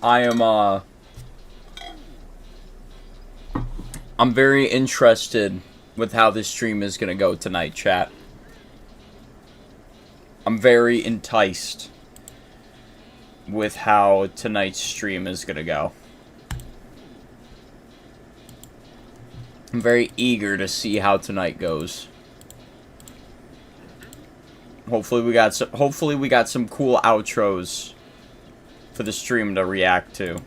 I am, I'm very interested with how this stream is gonna go tonight, chat. I'm very enticed with how tonight's stream is gonna go. I'm very eager to see how tonight goes. Hopefully we got some cool outros for the stream to react to.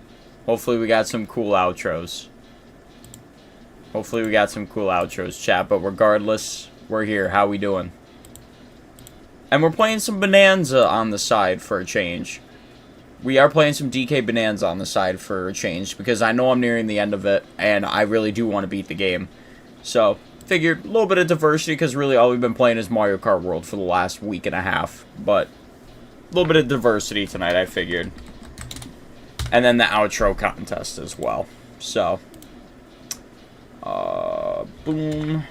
Hopefully we got some cool outros. Hopefully we got some cool outros, chat. But regardless, we're here. How we doing? And we're playing some Bonanza on the side for a change. We are playing some DK Bonanza on the side for a change, because I know I'm nearing the end of it, and I really do want to beat the game. So, figured a little bit of diversity, because really all we've been playing is Mario Kart World for the last week and a half. But, a little bit of diversity tonight, I figured. And then the outro contest as well. So, boom.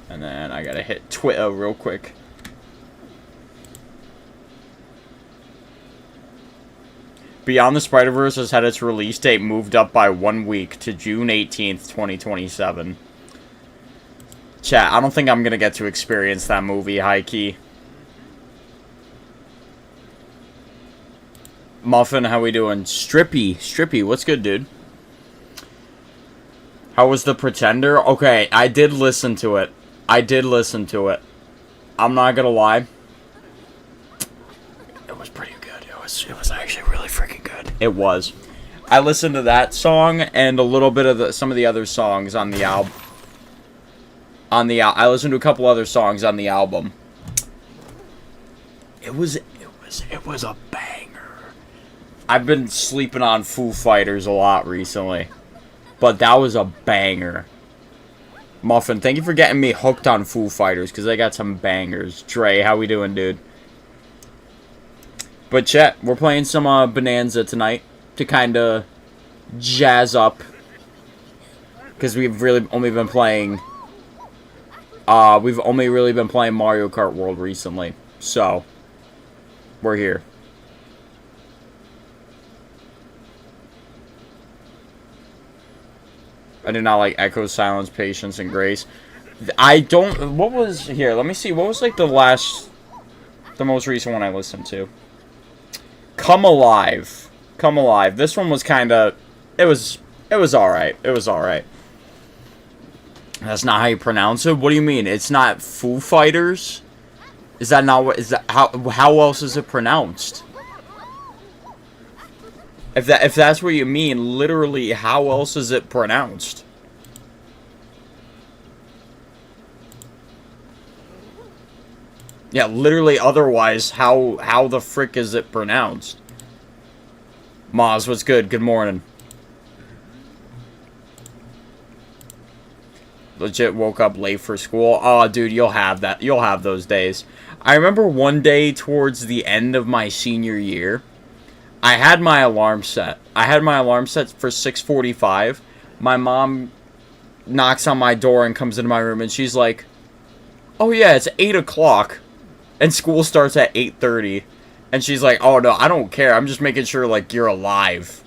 And then I gotta hit Twitter real quick. Beyond the Spider-Verse has had its release date moved up by 1 week to June 18th, 2027. Chat, I don't think I'm gonna get to experience that movie, high-key. Muffin, how we doing? Strippy, what's good, dude? How was The Pretender? Okay, I did listen to it. I'm not gonna lie. It was pretty good. It was actually really freaking good. It was. I listened to that song and a little bit of some of the other songs on the album. I listened to a couple other songs on the album. It was a banger. I've been sleeping on Foo Fighters a lot recently, but that was a banger. Muffin, thank you for getting me hooked on Foo Fighters, because they got some bangers. Dre, how we doing, dude? But chat, we're playing some Bonanza tonight to kind of jazz up, because we've really only been playing Mario Kart World recently. So, we're here. I did not like Echo, Silence, Patience, and Grace. I don't... What was... Here, let me see. What was, like, the most recent one I listened to? Come Alive. Come Alive. This one was kind of... It was alright. It was alright. That's not how you pronounce it? What do you mean? It's not Foo Fighters? Is that not what... Is that... How else is it pronounced? If that's what you mean, literally, how else is it pronounced? Yeah, literally, otherwise, how the frick is it pronounced? Maz, what's good? Good morning. Legit woke up late for school. Oh, dude, you'll have that. You'll have those days. I remember one day towards the end of my senior year, I had my alarm set. I had my alarm set for 6:45. My mom knocks on my door and comes into my room, and she's like, "Oh yeah, it's 8 o'clock, and school starts at 8:30." And she's like, "Oh no, I don't care. I'm just making sure like you're alive."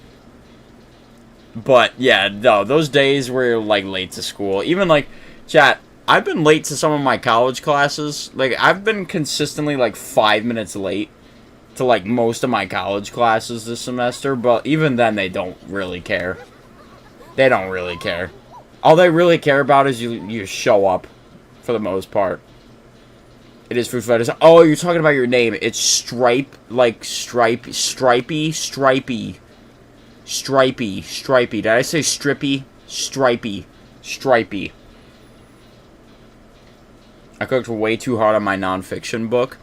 But yeah, no, those days where you're like late to school, even like, chat, I've been late to some of my college classes. Like I've been consistently like 5 minutes late to like most of my college classes this semester, but even then they don't really care. They don't really care. All they really care about is you show up, for the most part. It is Foo Fighters. Oh, you're talking about your name. It's Stripe, like Stripey. Did I say Strippy? Stripey. I cooked way too hard on my nonfiction book.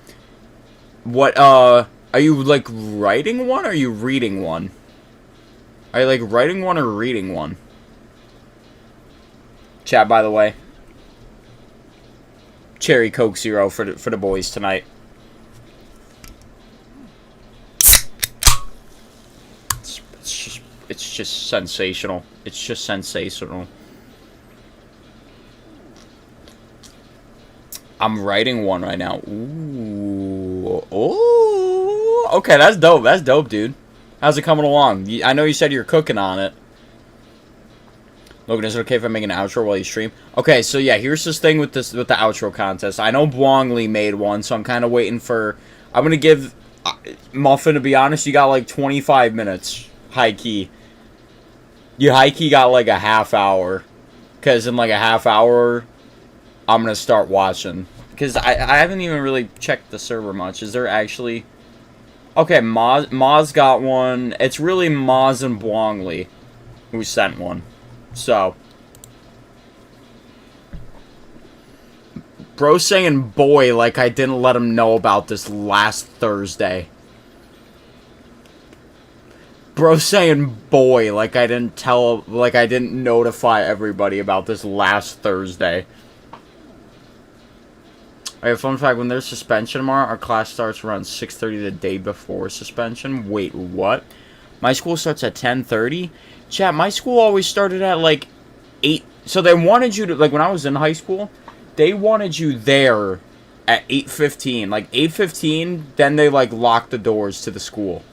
What, are you, like, writing one, or are you reading one? Are you, like, writing one or reading one? Chat, by the way. Cherry Coke Zero for the boys tonight. It's just sensational. It's just sensational. I'm writing one right now. Ooh. Ooh. Okay, that's dope. That's dope, dude. How's it coming along? I know you said you're cooking on it. Logan, is it okay if I make an outro while you stream? Okay, so yeah, here's this thing with the outro contest. I know Blongley made one, so I'm kind of waiting for... I'm going to give... Muffin, to be honest, you got like 25 minutes. High-key. You high-key got like a half hour. Because in like a half hour, I'm going to start watching. Because I haven't even really checked the server much. Is there actually... Okay, Maz got one. It's really Maz and Blongley who sent one. So, bro saying boy like I didn't let him know about this last Thursday. Bro saying boy like I didn't notify everybody about this last Thursday. Alright, fun fact, when there's suspension tomorrow, our class starts around 6:30 the day before suspension. Wait, what? My school starts at 10:30? Chat, my school always started at like 8. So they wanted you to, like when I was in high school, they wanted you there at 8:15. Like 8:15, then they like locked the doors to the school.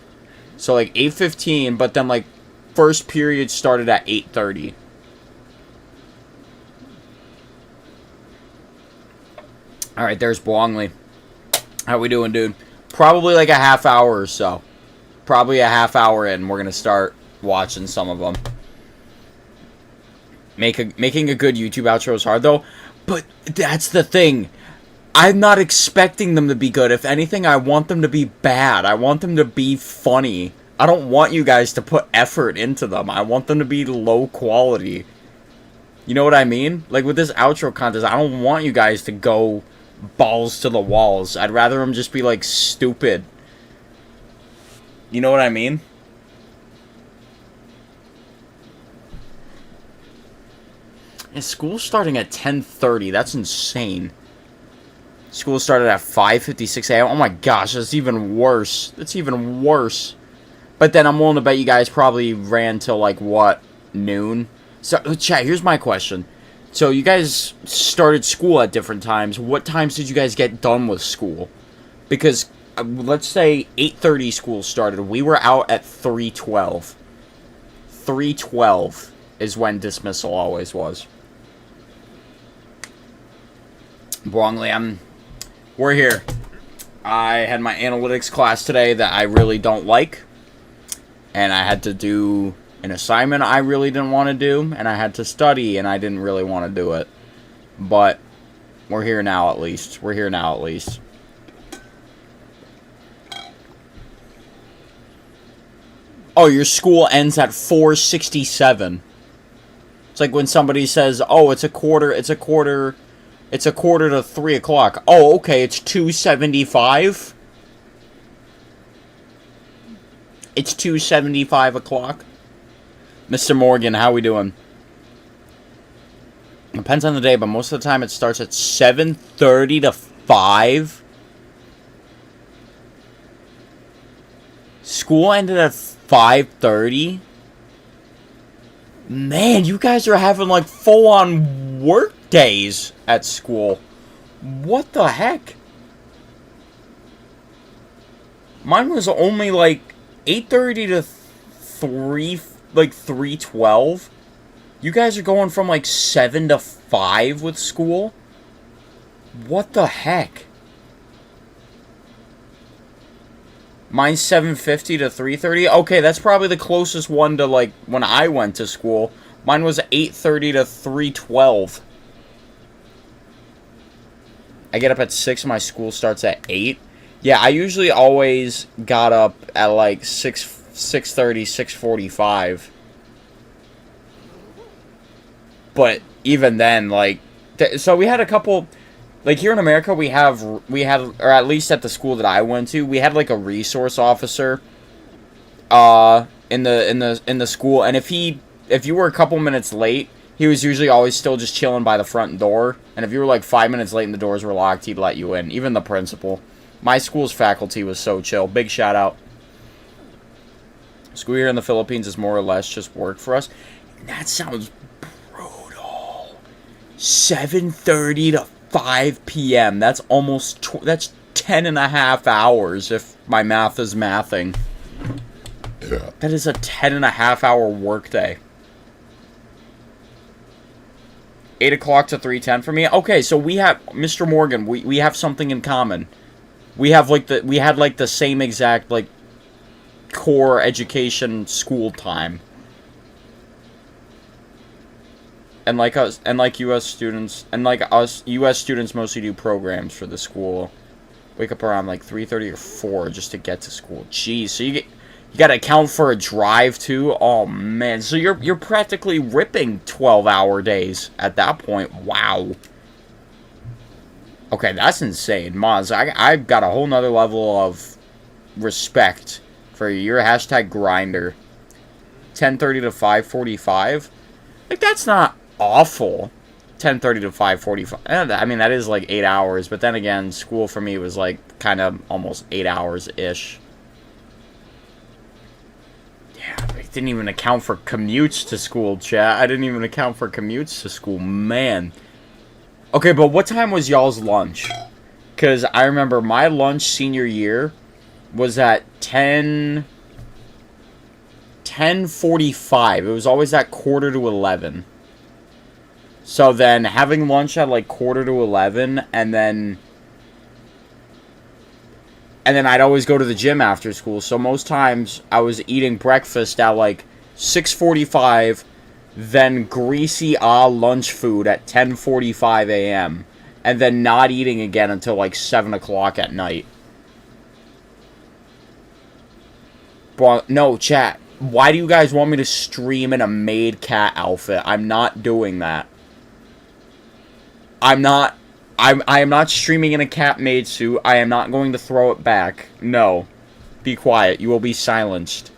So like 8:15, but then like first period started at 8:30. Alright, there's Blongley. How we doing, dude? Probably like a half hour or so. Probably a half hour in, we're gonna start watching some of them. Making a good YouTube outro is hard, though. But that's the thing. I'm not expecting them to be good. If anything, I want them to be bad. I want them to be funny. I don't want you guys to put effort into them. I want them to be low quality. You know what I mean? Like, with this outro contest, I don't want you guys to go balls to the walls. I'd rather them just be, like, stupid. You know what I mean? And school's starting at 10:30. That's insane. School started at 5:56 a.m. Oh my gosh, that's even worse. That's even worse. But then I'm willing to bet you guys probably ran till like what, noon? So chat, here's my question. So you guys started school at different times. What times did you guys get done with school? Because let's say 8:30 school started. We were out at 3:12. 3:12 is when dismissal always was. Wrongly, we're here. I had my analytics class today that I really don't like. And I had to do an assignment I really didn't want to do. And I had to study and I didn't really want to do it. But we're here now at least. We're here now at least. Oh, your school ends at 4:67. It's like when somebody says, oh, it's a quarter to 3 o'clock. Oh, okay, it's 2:75. It's 2:75 o'clock. Mr. Morgan, how we doing? Depends on the day, but most of the time it starts at 7:30 to 5. School ended at 5:30. Man, you guys are having like full-on work days at school. What the heck? Mine was only like 8:30 to 3, like 3:12. You guys are going from like 7 to 5 with school? What the heck? Mine's 7:50 to 3:30. Okay, that's probably the closest one to like when I went to school. Mine was 8:30 to 3:12. I get up at 6, my school starts at 8. Yeah, I usually always got up at like 6:30, 6:45. But even then, like, so we had a couple, like here in America, we had, or at least at the school that I went to, we had like a resource officer, in the school, and if you were a couple minutes late, he was usually always still just chilling by the front door, and if you were like 5 minutes late and the doors were locked, he'd let you in, even the principal. My school's faculty was so chill. Big shout out. School here in the Philippines is more or less just work for us. That sounds brutal. 7:30 to 5 p.m. That's almost, that's 10 and a half hours if my math is mathing. Yeah. That is a 10 and a half hour workday. 8 o'clock to 3:10 for me. Okay, so we have, Mr. Morgan, we have something in common. We have like we had like the same exact like core education school time. And like us, and like US students, and like us, US students mostly do programs for the school. Wake up around like 3:30 or 4 just to get to school. Jeez, so you got to account for a drive too. Oh man, so you're practically ripping 12-hour days at that point. Wow. Okay, that's insane, Maz. I've got a whole nother level of respect for you. You're a hashtag grinder. 10:30 to 5:45. Like that's not awful. 10:30 to 5:45. I mean, that is like 8 hours, but then again, school for me was like kind of almost 8 hours ish. Yeah, I didn't even account for commutes to school, chat. I didn't even account for commutes to school, man. Okay, but what time was y'all's lunch? Because I remember my lunch senior year was at 10:45. It was always at 10:45. So then having lunch at like 10:45 and then I'd always go to the gym after school. So most times I was eating breakfast at like 6:45, then greasy lunch food at 10:45 a.m. and then not eating again until like 7 o'clock at night. But no, chat. Why do you guys want me to stream in a maid cat outfit? I'm not doing that. I am not streaming in a cat maid suit. I am not going to throw it back. No. Be quiet. You will be silenced.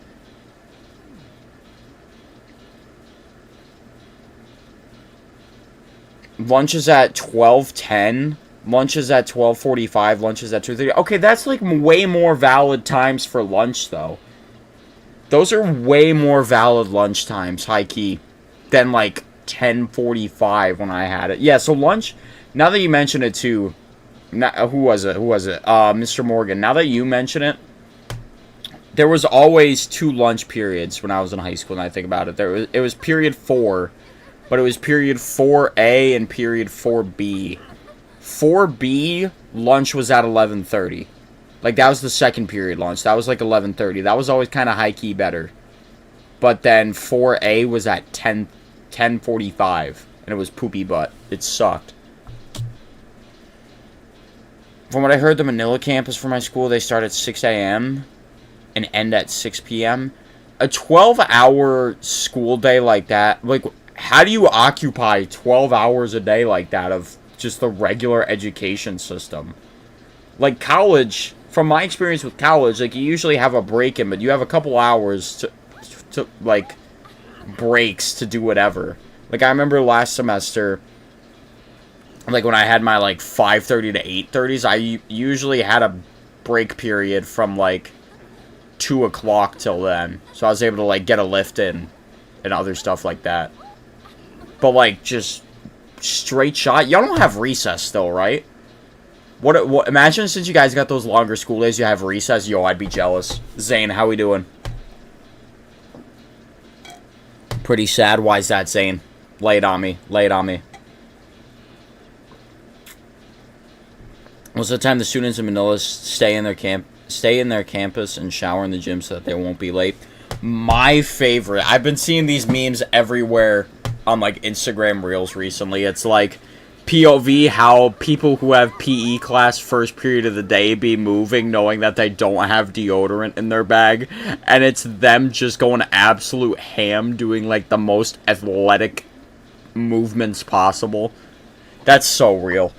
Lunch is at 12:10. Lunch is at 12:45. Lunch is at 2:30. Okay, that's like way more valid times for lunch, though. Those are way more valid lunch times, high key, than like 10:45 when I had it. Yeah, so lunch, now that you mention it too, who was it? Mr. Morgan. Now that you mention it, there was always 2 lunch periods when I was in high school, and I think about it. It was period 4, but it was period 4A and period 4B. 4B, lunch was at 11:30. Like, that was the second period lunch. That was like 11:30. That was always kind of high-key better. But then 4A was at 10:45, and it was poopy butt. It sucked. From what I heard, the Manila campus for my school, they start at 6 a.m. and end at 6 p.m. A 12-hour school day like that, like, how do you occupy 12 hours a day like that of just the regular education system? Like, college, from my experience with college, like, you usually have a break in, but you have a couple hours to like, breaks to do whatever. Like, I remember last semester, like, when I had my, like, 5:30 to 8:30s, I usually had a break period from, like, 2 o'clock till then. So I was able to, like, get a lift in and other stuff like that. But, like, just straight shot. Y'all don't have recess still, right? What? Imagine since you guys got those longer school days, you have recess. Yo, I'd be jealous. Zane, how we doing? Pretty sad. Why is that, Zane? Lay it on me. Lay it on me. Most of the time, the students in Manila stay in their campus and shower in the gym so that they won't be late. My favorite. I've been seeing these memes everywhere on like Instagram Reels recently. It's like POV, how people who have PE class first period of the day be moving knowing that they don't have deodorant in their bag, and it's them just going absolute ham doing like the most athletic movements possible. That's so real.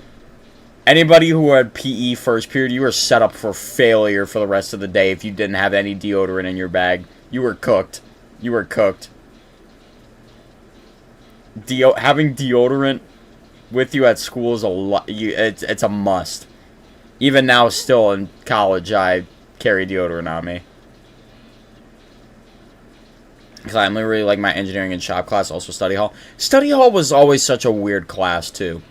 Anybody who had PE first period, you were set up for failure for the rest of the day if you didn't have any deodorant in your bag. You were cooked. You were cooked. Having deodorant with you at school is it's a must. Even now, still in college, I carry deodorant on me. Because I really like my engineering and shop class, also study hall. Study hall was always such a weird class, too.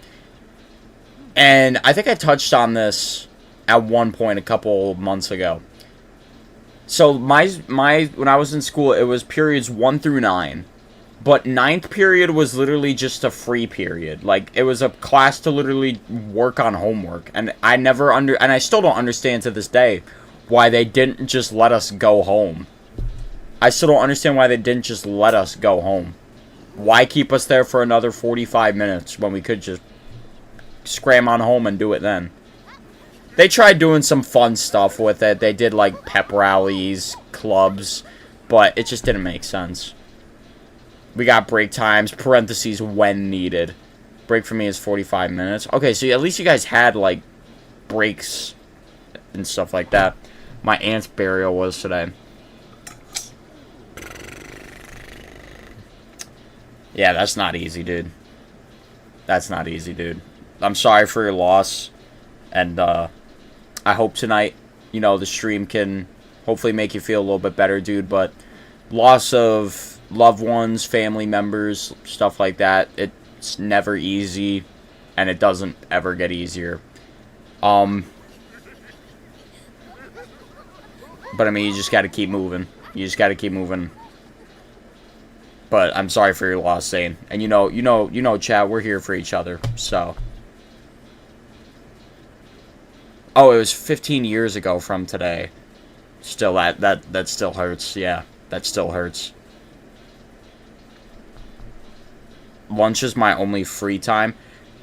And I think I touched on this at one point a couple months ago. So my when I was in school, it was periods 1 through 9. But ninth period was literally just a free period. Like, it was a class to literally work on homework. And I still don't understand to this day why they didn't just let us go home. I still don't understand why they didn't just let us go home. Why keep us there for another 45 minutes when we could just scram on home and do it then? They tried doing some fun stuff with it. They did, like, pep rallies, clubs, but it just didn't make sense. We got break times, parentheses, when needed. Break for me is 45 minutes. Okay, so at least you guys had, like, breaks and stuff like that. My aunt's burial was today. Yeah, that's not easy, dude. That's not easy, dude. I'm sorry for your loss. And, I hope tonight, you know, the stream can hopefully make you feel a little bit better, dude. But loss of loved ones, family members, stuff like that, it's never easy, and it doesn't ever get easier. But I mean, you just gotta keep moving. You just gotta keep moving. But I'm sorry for your loss, Zane. And you know, chat, we're here for each other, so. Oh, it was 15 years ago from today. Still, that still hurts, yeah. That still hurts. Lunch is my only free time.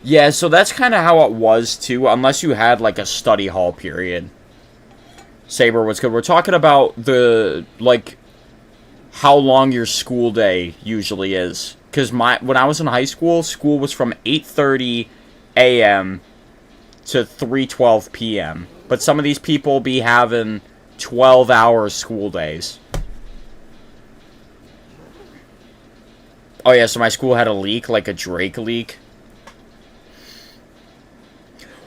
Yeah, so that's kind of how it was, too, unless you had, like, a study hall period. Saber, what's good? We're talking about the, like, how long your school day usually is. Because when I was in high school, school was from 8:30 a.m. to 3:12 p.m. But some of these people be having 12-hour school days. Oh, yeah, so my school had a leak, like a Drake leak.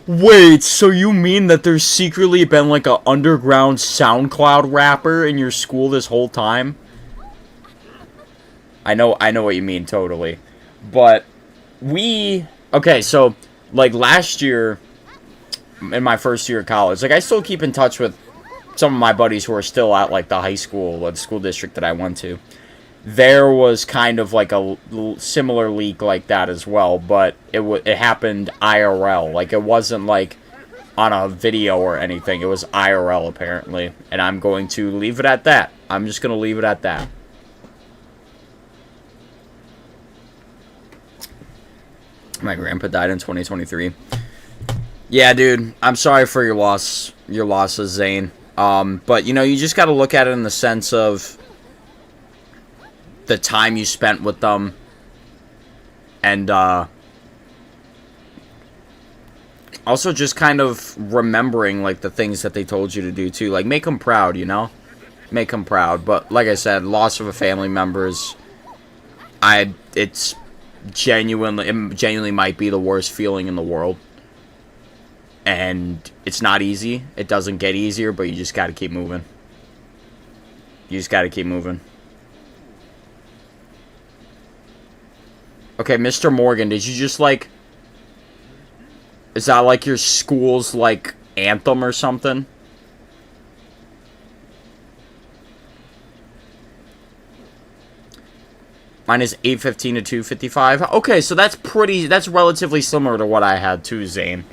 Wait, so you mean that there's secretly been, like, a underground SoundCloud rapper in your school this whole time? I know what you mean, totally. But okay, so, like, last year, in my first year of college, like, I still keep in touch with some of my buddies who are still at, like, the high school, or the school district that I went to. There was kind of like a similar leak like that as well, but it happened IRL. Like, it wasn't like on a video or anything. It was IRL apparently, and I'm going to leave it at that. I'm just going to leave it at that. My grandpa died in 2023. Yeah, dude, I'm sorry for your losses, Zane. But you know, you just got to look at it in the sense of the time you spent with them, and also just kind of remembering, like, the things that they told you to do too. Like, make them proud, you know, make them proud. But like I said, loss of a family member is, it genuinely might be the worst feeling in the world, and it's not easy. It doesn't get easier, but you just got to keep moving. You just got to keep moving. Okay, Mr. Morgan, did you just, like... Is that, like, your school's, like, anthem or something? Mine is 8:15 to 2:55. Okay, so that's relatively similar to what I had too, Zane.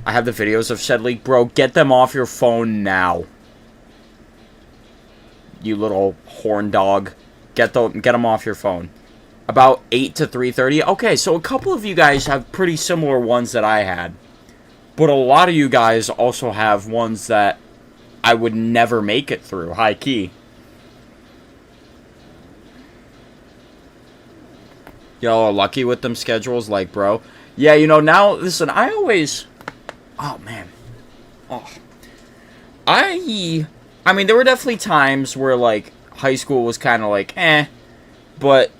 I have the videos of said leak. Bro, get them off your phone now. You little horn dog. Get them off your phone. About 8 to 3:30. Okay, so a couple of you guys have pretty similar ones that I had. But a lot of you guys also have ones that I would never make it through. High key. Y'all are lucky with them schedules, like, bro. Yeah, you know, now, listen, I always... Oh, man. Oh. I mean, there were definitely times where, like, high school was kind of like, eh. But...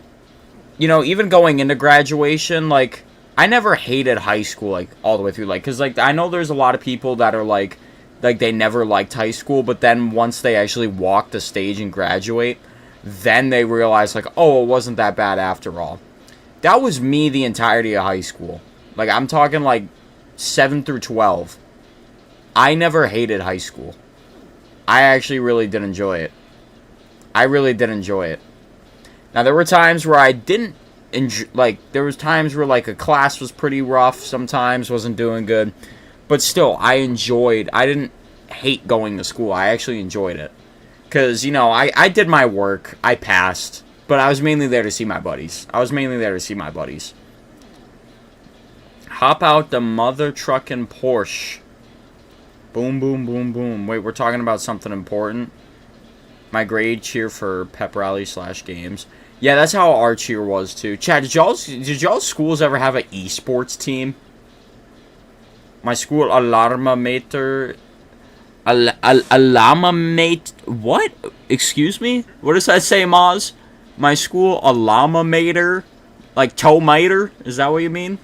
You know, even going into graduation, like, I never hated high school, like, all the way through, like, because, like, I know there's a lot of people that are, like, they never liked high school, but then once they actually walk the stage and graduate, then they realize, like, oh, it wasn't that bad after all. That was me the entirety of high school. Like, I'm talking, like, 7 through 12. I never hated high school. I actually really did enjoy it. I really did enjoy it. Now, there were times where I didn't enjoy, like, there was times where, like, a class was pretty rough, sometimes wasn't doing good, but still, I didn't hate going to school. I actually enjoyed it. Because, you know, I did my work, I passed, but I was mainly there to see my buddies. Hop out the mother truckin' Porsche. Boom, boom, boom, boom. Wait, we're talking about something important? My grade cheer for pep rally / games. Yeah, that's how our cheer was too. Chad, did y'all's schools ever have an esports team? My school alarma mater. Alarma mate. What? Excuse me? What does that say, Maz? My school alarma mater, like toe miter. Is that what you mean?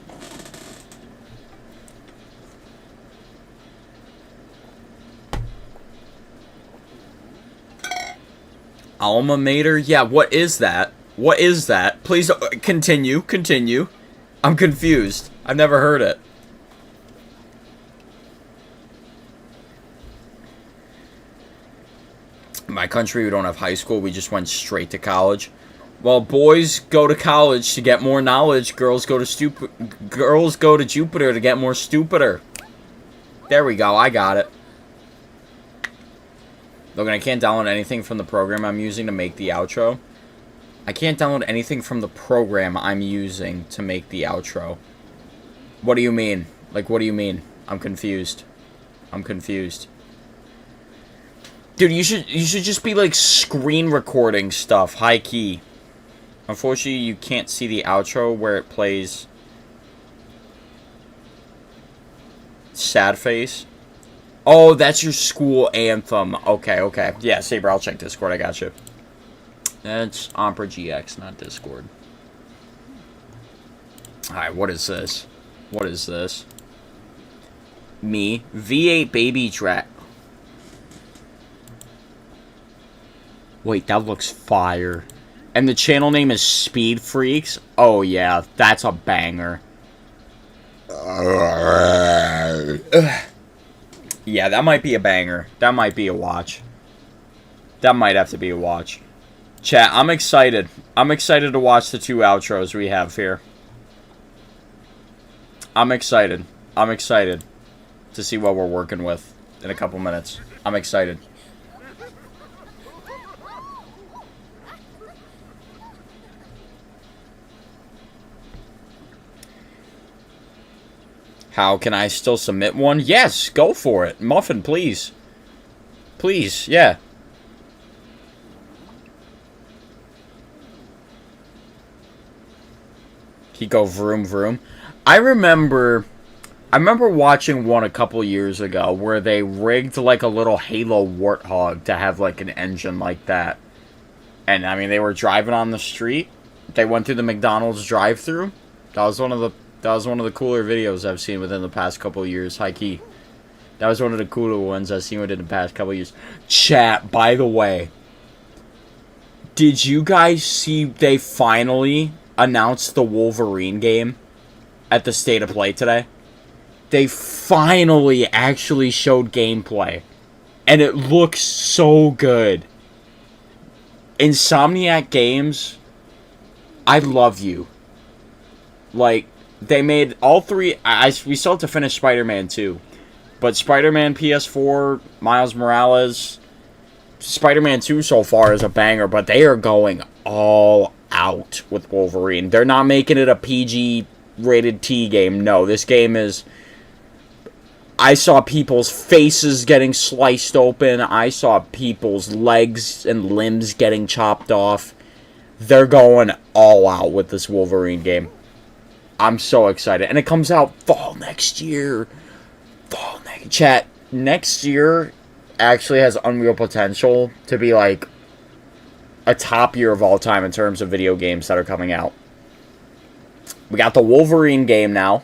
Alma mater? Yeah, what is that? What is that? Please continue. I'm confused. I've never heard it. In my country, we don't have high school. We just went straight to college. Well, boys go to college to get more knowledge. Girls go to Jupiter to get more stupider. There we go. I got it. Logan, I can't download anything from the program I'm using to make the outro. I can't download anything from the program I'm using to make the outro. What do you mean? Like, what do you mean? I'm confused. Dude, you should just be, like, screen recording stuff, high key. Unfortunately, you can't see the outro where it plays sad face. Oh, that's your school anthem. Okay. Yeah, Saber, I'll check Discord. I got you. That's Opera GX, not Discord. Alright, what is this? Me. V8 baby track. Wait, that looks fire. And the channel name is Speed Freaks? Oh, yeah, that's a banger. Yeah, that might be a banger. That might be a watch. That might have to be a watch. Chat, I'm excited. I'm excited to watch the 2 outros we have here. I'm excited to see what we're working with in a couple minutes. I'm excited. How can I still submit one? Yes, go for it. Muffin, please. Please, yeah. Kiko vroom vroom. I remember watching one a couple years ago where they rigged like a little Halo Warthog to have like an engine like that. And I mean, they were driving on the street. They went through the McDonald's drive-thru. That was one of the cooler videos I've seen within the past couple of years, high key. That was one of the cooler ones I've seen within the past couple of years. Chat, by the way, did you guys see they finally announced the Wolverine game at the State of Play today? They finally actually showed gameplay, and it looks so good. Insomniac Games, I love you. Like, they made all 3... we still have to finish Spider-Man 2. But Spider-Man PS4, Miles Morales, Spider-Man 2 so far is a banger, but they are going all out with Wolverine. They're not making it a PG-rated T game. No, this game is... I saw people's faces getting sliced open. I saw people's legs and limbs getting chopped off. They're going all out with this Wolverine game. I'm so excited. And it comes out fall next year. Chat, next year actually has unreal potential to be like a top year of all time in terms of video games that are coming out. We got the Wolverine game now.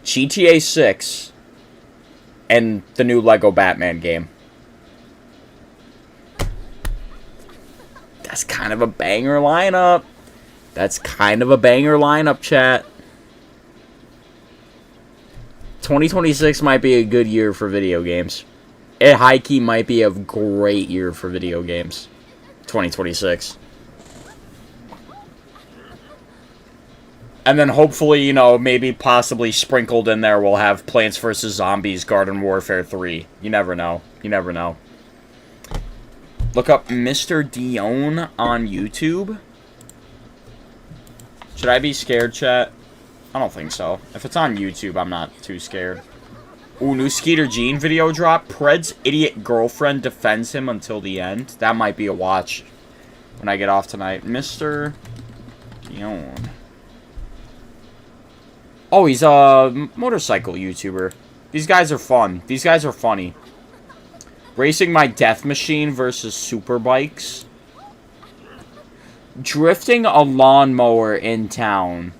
GTA 6. And the new Lego Batman game. That's kind of a banger lineup. Chat. 2026 might be a good year for video games. It high-key might be a great year for video games. 2026. And then hopefully, you know, maybe possibly sprinkled in there we'll have Plants vs. Zombies Garden Warfare 3. You never know. You never know. Look up Mr. Dion on YouTube. Should I be scared, chat? I don't think so. If it's on YouTube, I'm not too scared. Ooh, new Skeeter Jean video drop. Pred's idiot girlfriend defends him until the end. That might be a watch when I get off tonight. Mr. Dion. Oh, he's a motorcycle YouTuber. These guys are fun. These guys are funny. Racing my death machine versus super bikes. Drifting a lawnmower in town.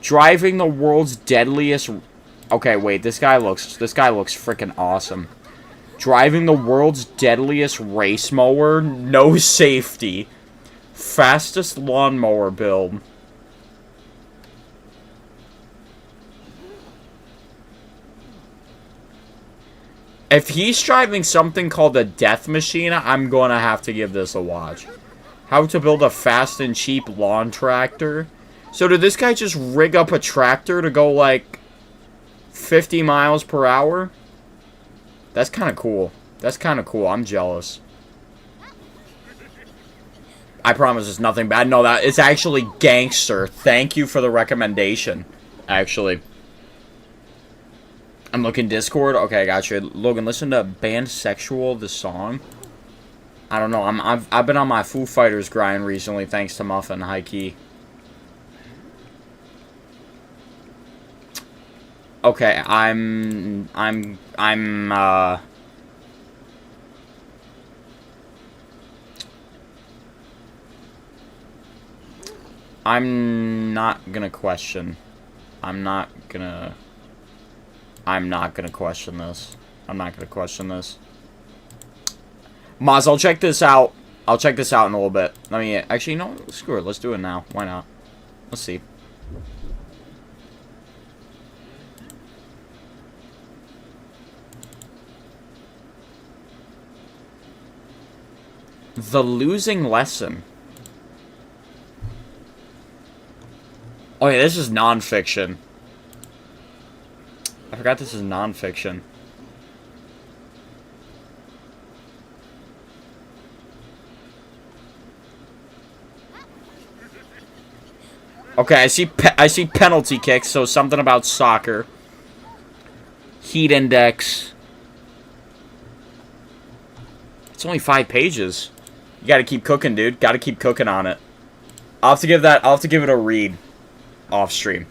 Driving the world's deadliest... Okay, wait. This guy looks freaking awesome. Driving the world's deadliest race mower. No safety. Fastest lawnmower build. If he's driving something called a death machine, I'm gonna have to give this a watch. How to build a fast and cheap lawn tractor. So did this guy just rig up a tractor to go like 50 miles per hour? That's kind of cool. That's kind of cool. I'm jealous. I promise it's nothing bad. No, that it's actually gangster. Thank you for the recommendation. Actually. I'm looking Discord. Okay, I got you. Logan, listen to Band Sexual, the song. I don't know. I've been on my Foo Fighters grind recently, thanks to Muffin, high key. Okay, I'm not gonna question. I'm not gonna question this. I'm not gonna question this. Maz, I'll check this out. I'll check this out in a little bit. Let me... Actually, no, screw it. Let's do it now. Why not? Let's see. The Losing Lesson. Oh, yeah, this is nonfiction. I forgot this is nonfiction. Okay, I see penalty kicks, so something about soccer. Heat index. It's only 5 pages. You gotta keep cooking, dude. Gotta keep cooking on it. I'll have to give it a read off stream.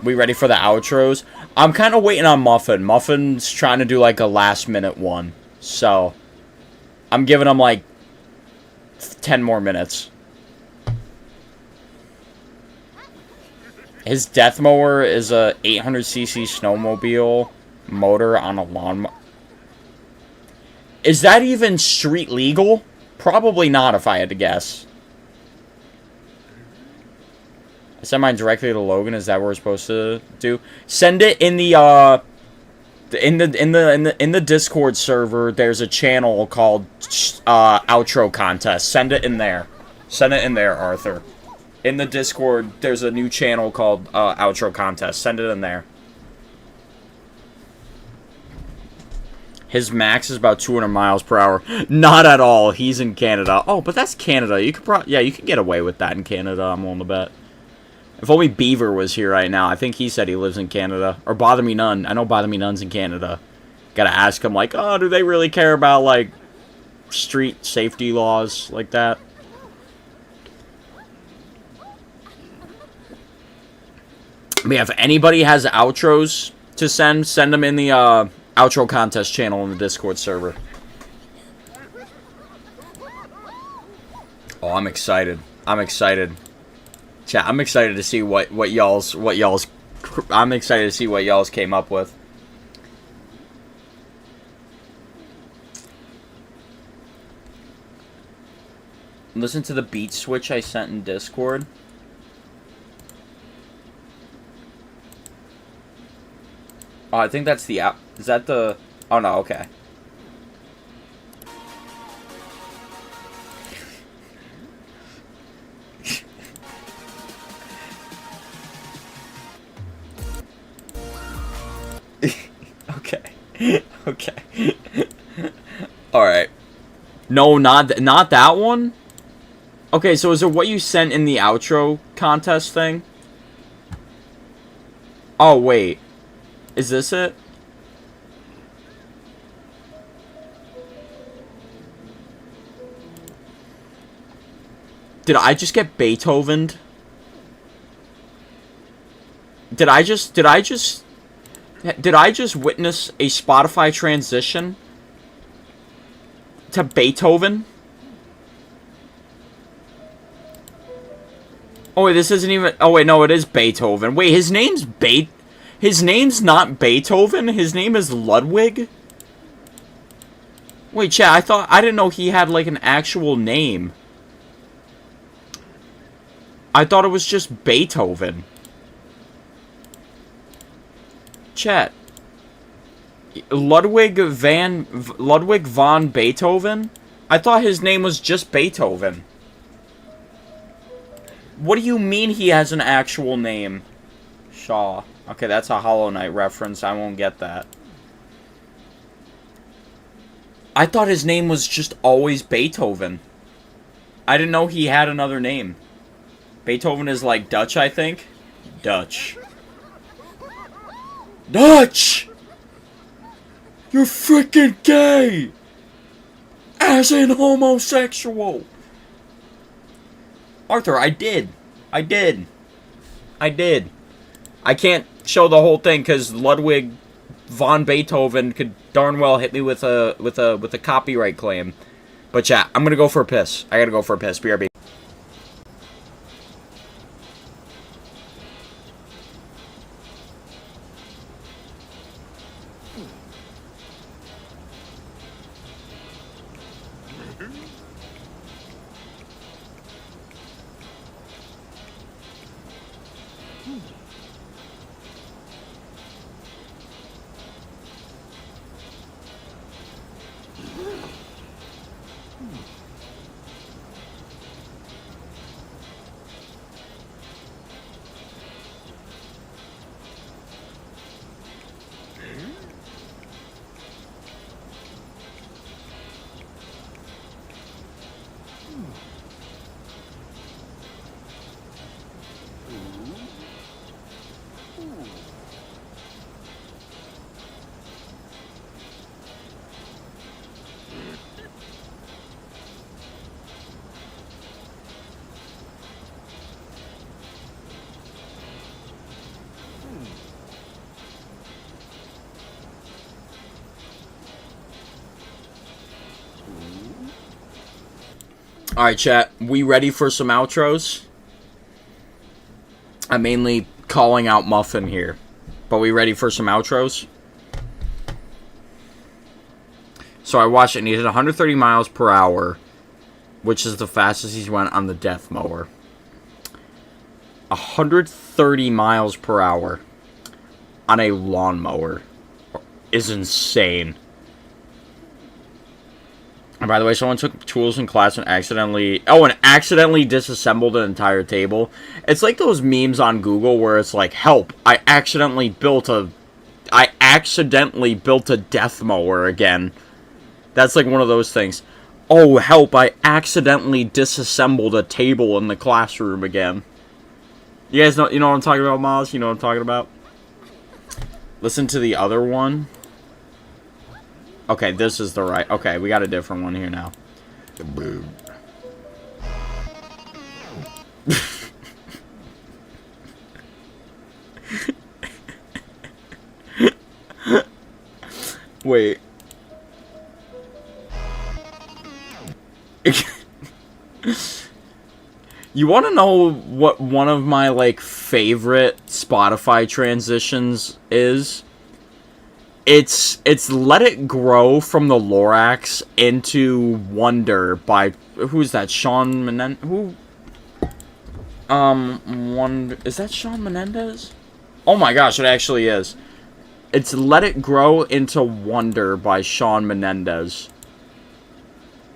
We ready for the outros? I'm kind of waiting on Muffin. Muffin's trying to do like a last minute one. So, I'm giving him like 10 more minutes. His death mower is a 800cc snowmobile motor on a lawnmower. Is that even street legal? Probably not, if I had to guess. I sent mine directly to Logan. Is that what we're supposed to do? Send it in the in the Discord server. There's a channel called Outro Contest. Send it in there. Send it in there, Arthur. In the Discord, there's a new channel called Outro Contest. Send it in there. His max is about 200 miles per hour. Not at all. He's in Canada. Oh, but that's Canada. You could you can get away with that in Canada, I'm willing to bet. If only Beaver was here right now. I think he said he lives in Canada. Or Bother Me None. I know Bother Me None's in Canada. Gotta ask him, like, oh, do they really care about, like, street safety laws like that? But yeah, if anybody has outros to send them in the Outro Contest channel in the Discord server. Oh, I'm excited. I'm excited. Chat, I'm excited to see what y'all's I'm excited to see what y'all's came up with. Listen to the beat switch I sent in Discord. Oh, I think that's the app. Is that the... Oh, no, okay. Okay. Okay. Alright. No, not that one? Okay, so is it what you sent in the outro contest thing? Oh, wait. Is this it? Did I just get Beethovened? Did I just witness a Spotify transition to Beethoven? Oh wait, this isn't even... Oh wait, no, it is Beethoven. Wait, his name's His name's not Beethoven? His name is Ludwig? Wait, chat, I didn't know he had, like, an actual name. I thought it was just Beethoven. Chat. Ludwig von Beethoven? I thought his name was just Beethoven. What do you mean he has an actual name? Shaw. Okay, that's a Hollow Knight reference. I won't get that. I thought his name was just always Beethoven. I didn't know he had another name. Beethoven is like Dutch, I think. Dutch. Dutch! You're freaking gay! As in homosexual! Arthur, I did. I can't show the whole thing because Ludwig von Beethoven could darn well hit me with a copyright claim. But chat, I'm gonna go for a piss. I gotta go for a piss. BRB. Alright, chat. We ready for some outros? I'm mainly calling out Muffin here. But we ready for some outros? So I watched it and he did 130 miles per hour, which is the fastest he's went on the death mower. 130 miles per hour on a lawnmower is insane. And by the way, someone took tools in class and accidentally disassembled an entire table. It's like those memes on Google where it's like, help, I accidentally built a death mower again. That's like one of those things. Oh, help, I accidentally disassembled a table in the classroom again. You guys know, you know what I'm talking about, Miles? You know what I'm talking about? Listen to the other one. Okay, this is the right... Okay, we got a different one here now. Wait. You want to know what one of my, like, favorite Spotify transitions is? It's Let It Grow from the Lorax into Wonder by... Who's that? Shawn Menendez? Who? Is that Shawn Menendez? Oh my gosh, it actually is. It's Let It Grow Into Wonder by Shawn Menendez.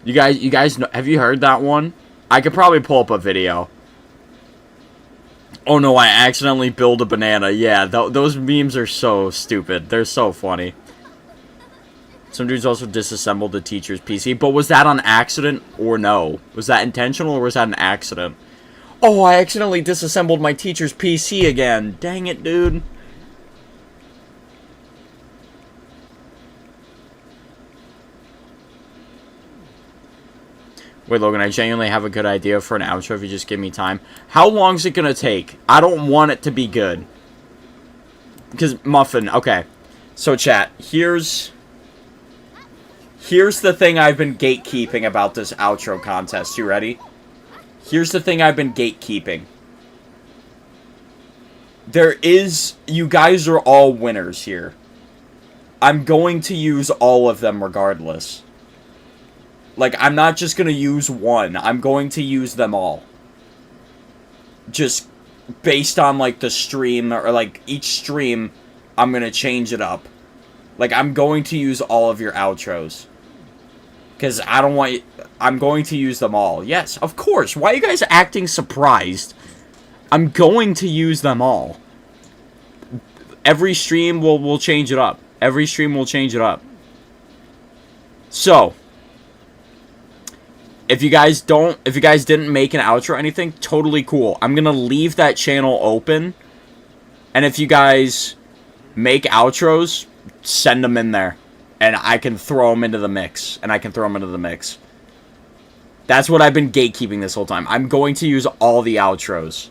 You guys know, have you heard that one? I could probably pull up a video. Oh no, I accidentally built a banana. Yeah, those memes are so stupid. They're so funny. Some dudes also disassembled the teacher's PC. But was that on accident or no? Was that intentional or was that an accident? Oh, I accidentally disassembled my teacher's PC again. Dang it, dude. Wait, Logan, I genuinely have a good idea for an outro if you just give me time. How long is it going to take? I don't want it to be good. Because, Muffin, okay. So, chat, here's the thing I've been gatekeeping about this outro contest. You ready? Here's the thing I've been gatekeeping. You guys are all winners here. I'm going to use all of them regardless. Like, I'm not just going to use one. I'm going to use them all. Just based on, like, the stream, or, like, each stream, I'm going to change it up. Like, I'm going to use all of your outros. Because I don't want... I'm going to use them all. Yes, of course. Why are you guys acting surprised? I'm going to use them all. Every stream we'll change it up. Every stream will change it up. So... If you guys didn't make an outro or anything, totally cool. I'm going to leave that channel open. And if you guys make outros, send them in there. And I can throw them into the mix. That's what I've been gatekeeping this whole time. I'm going to use all the outros.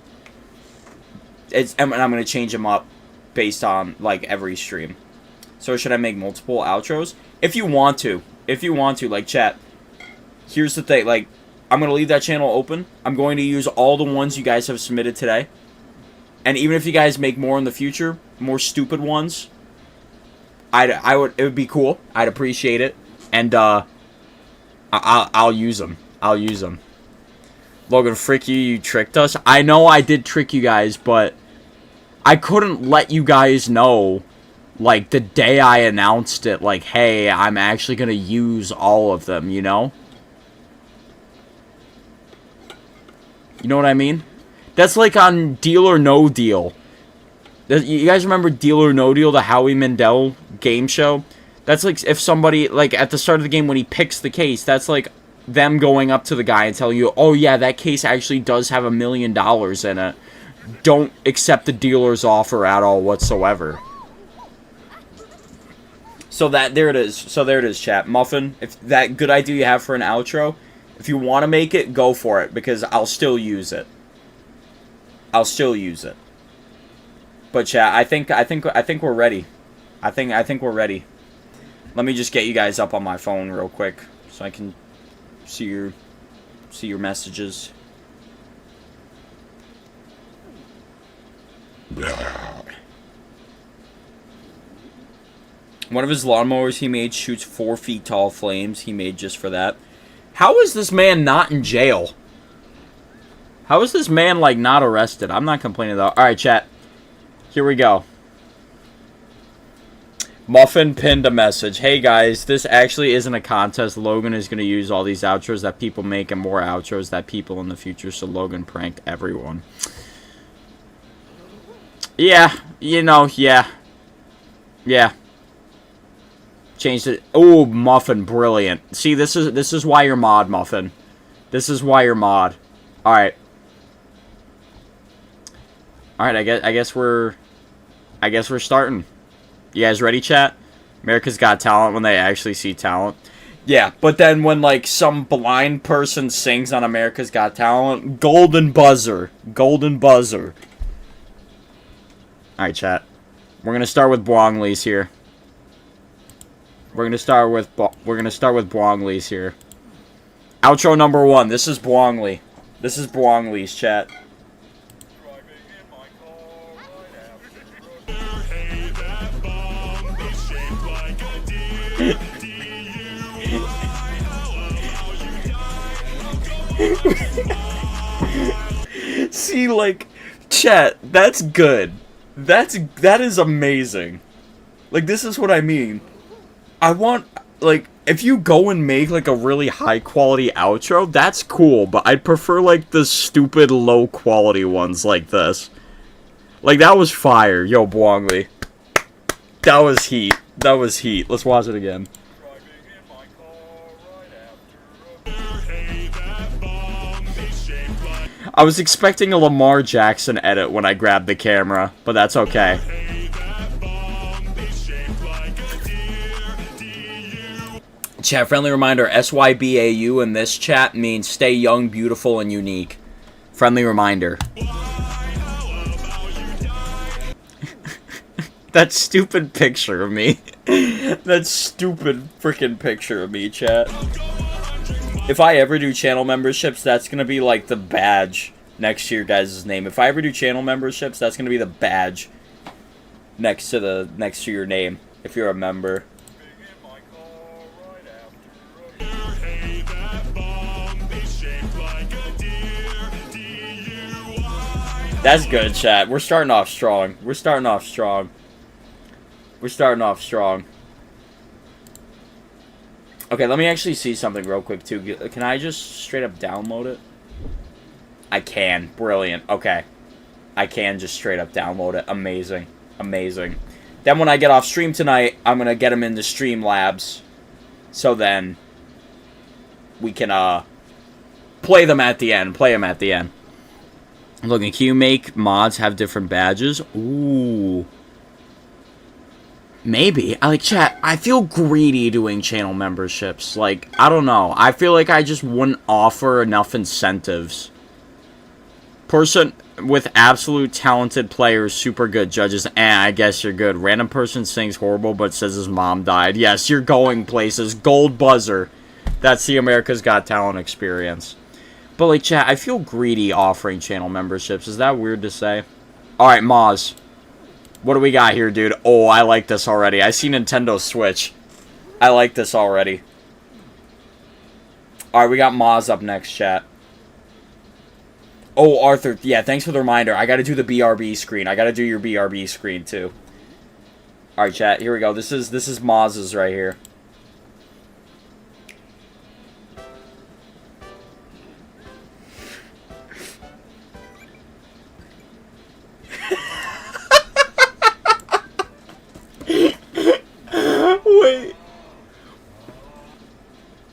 And I'm going to change them up based on, like, every stream. So should I make multiple outros? If you want to, like, chat. Here's the thing, like, I'm going to leave that channel open. I'm going to use all the ones you guys have submitted today. And even if you guys make more in the future, more stupid ones, it would be cool. I'd appreciate it. And, I'll use them. Logan, frick you, you tricked us. I know I did trick you guys, but I couldn't let you guys know, like, the day I announced it, like, hey, I'm actually going to use all of them, you know? You know what I mean? That's like on Deal or No Deal. You guys remember Deal or No Deal, the Howie Mandel game show? That's like if somebody, like at the start of the game when he picks the case, that's like them going up to the guy and telling you, oh yeah, that case actually does have $1 million in it. Don't accept the dealer's offer at all whatsoever. So there it is, chat. Muffin, if that good idea you have for an outro, if you want to make it, go for it, because I'll still use it. But chat, I think we're ready. I think we're ready. Let me just get you guys up on my phone real quick so I can see your messages. One of his lawnmowers he made shoots 4 feet tall flames he made just for that. How is this man not in jail? How is this man, like, not arrested? I'm not complaining, though. Alright, chat. Here we go. Muffin pinned a message. Hey, guys, this actually isn't a contest. Logan is going to use all these outros that people make and more outros that people in the future, so Logan pranked everyone. Yeah, you know, yeah. Changed it. Oh, Muffin, brilliant. See, this is why you're mod, Muffin. This is why you're mod. All right. I guess we're starting. You guys ready, chat? America's Got Talent when they actually see talent. Yeah, but then when like some blind person sings on America's Got Talent, golden buzzer. All right, chat. We're gonna start with Bwonglies here. We're gonna start with Bwonglies here. Outro number 1. This is Bwongli. This is Bwonglies, chat. See, like, chat, that's good. That is amazing. Like, this is what I mean. I want, like, if you go and make, like, a really high-quality outro, that's cool, but I'd prefer, like, the stupid low-quality ones like this. Like, that was fire. Yo, Bwongli. That was heat. That was heat. Let's watch it again. I was expecting a Lamar Jackson edit when I grabbed the camera, but that's okay. Chat, friendly reminder, SYBAU in this chat means stay young, beautiful, and unique. Friendly reminder. That stupid picture of me. That stupid freaking picture of me, chat. If I ever do channel memberships, that's gonna be like the badge next to your guys' name. If I ever do channel memberships, that's gonna be the badge next to your name if you're a member. That's good, chat. We're starting off strong. We're starting off strong. We're starting off strong. Okay, let me actually see something real quick, too. Can I just straight up download it? I can. Brilliant. Okay. I can just straight up download it. Amazing. Amazing. Then when I get off stream tonight, I'm going to get them into Streamlabs. So then we can play them at the end. Play them at the end. Look, can you make mods have different badges? Ooh. Maybe. Chat, I feel greedy doing channel memberships. Like, I don't know. I feel like I just wouldn't offer enough incentives. Person with absolute talented players, super good. Judges, I guess you're good. Random person sings horrible but says his mom died. Yes, you're going places. Gold buzzer. That's the America's Got Talent experience. But, like, chat, I feel greedy offering channel memberships. Is that weird to say? Alright, Moz. What do we got here, dude? Oh, I like this already. I see Nintendo Switch. I like this already. Alright, we got Moz up next, chat. Oh, Arthur. Yeah, thanks for the reminder. I gotta do the BRB screen. I gotta do your BRB screen, too. Alright, chat. Here we go. This is Moz's right here.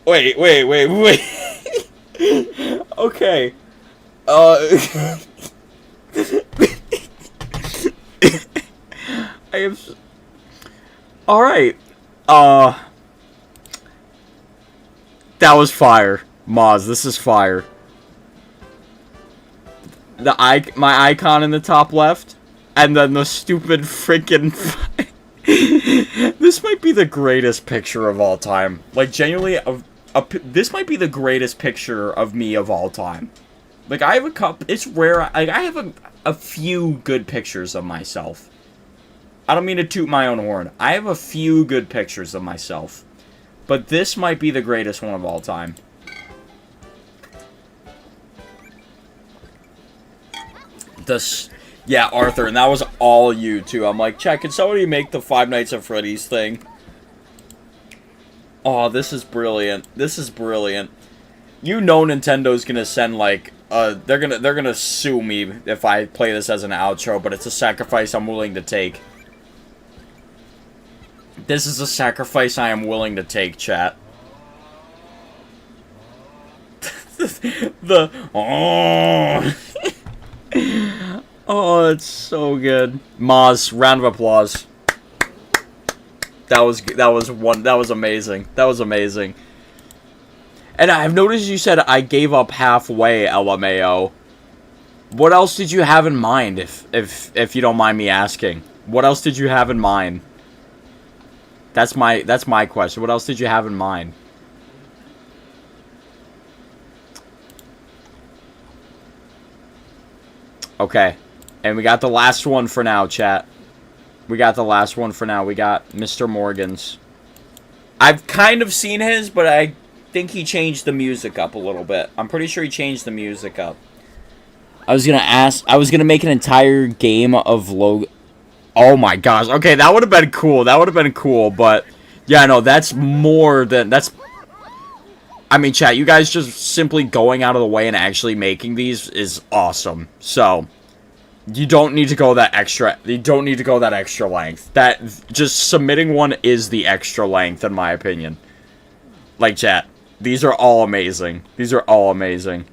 Wait. Okay. I have... Alright. That was fire. Moz, this is fire. My icon in the top left, and then the stupid freaking... This might be the greatest picture of all time. Like, genuinely, this might be the greatest picture of me of all time. Like, I have a couple... It's rare. Like, I have a few good pictures of myself. I don't mean to toot my own horn. I have a few good pictures of myself. But this might be the greatest one of all time. Yeah, Arthur, and that was all you, too. I'm like, chat, can somebody make the Five Nights at Freddy's thing? Oh, this is brilliant. This is brilliant. You know Nintendo's gonna send, like, they're gonna sue me if I play this as an outro, but it's a sacrifice I'm willing to take. This is a sacrifice I am willing to take, chat. Oh, it's so good. Moz, round of applause. That was amazing. That was amazing. And I've noticed you said I gave up halfway, LMAO. What else did you have in mind, if you don't mind me asking? What else did you have in mind? That's my question. What else did you have in mind? Okay. And we got the last one for now, chat. We got the last one for now. We got Mr. Morgan's. I've kind of seen his, but I think he changed the music up a little bit. I'm pretty sure he changed the music up. I was gonna make an entire game of Oh my gosh. Okay, that would have been cool. That would have been cool, but yeah, no, that's more than that's. I mean, chat, you guys just simply going out of the way and actually making these is awesome. So, you don't need to go that extra. You don't need to go that extra length. That just submitting one is the extra length, in my opinion. Like, chat, these are all amazing. These are all amazing.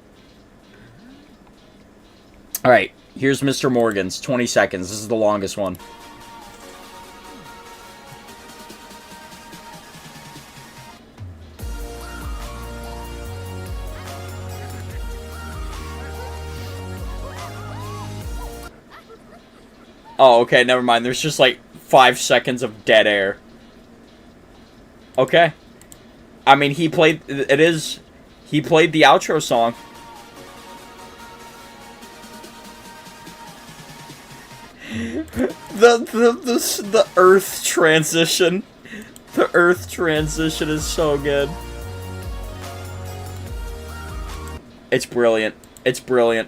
All right, here's Mr. Morgan's 20 seconds. This is the longest one. Oh, okay, never mind. There's just like 5 seconds of dead air. Okay. I mean, he played the outro song. The Earth transition. The Earth transition is so good. It's brilliant. It's brilliant.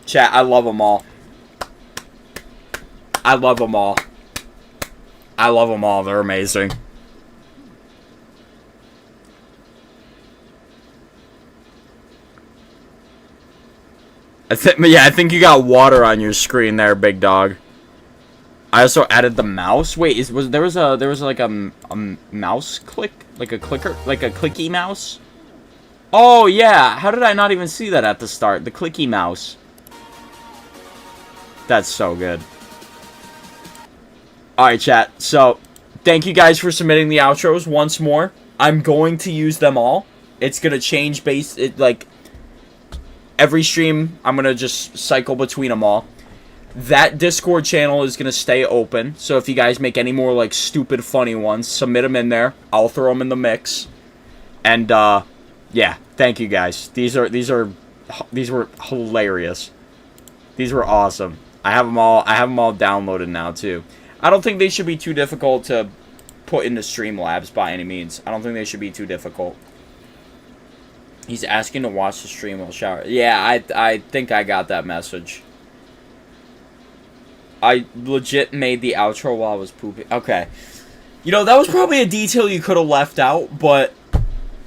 Chat, I love them all. I love them all. I love them all. They're amazing. I think you got water on your screen there, big dog. I also added the mouse. Wait, there was like a mouse click, like a clicker, like a clicky mouse? Oh yeah, how did I not even see that at the start? The clicky mouse. That's so good. Alright, chat. So, thank you guys for submitting the outros once more. I'm going to use them all. It's going to change like, every stream, I'm going to just cycle between them all. That Discord channel is going to stay open. So, if you guys make any more, like, stupid, funny ones, submit them in there. I'll throw them in the mix. And, yeah. Thank you, guys. These were hilarious. These were awesome. I have them all downloaded now, too. I don't think they should be too difficult to put into Streamlabs by any means. I don't think they should be too difficult. He's asking to watch the stream while showering. Yeah, I think I got that message. I legit made the outro while I was pooping. Okay. You know, that was probably a detail you could have left out, but...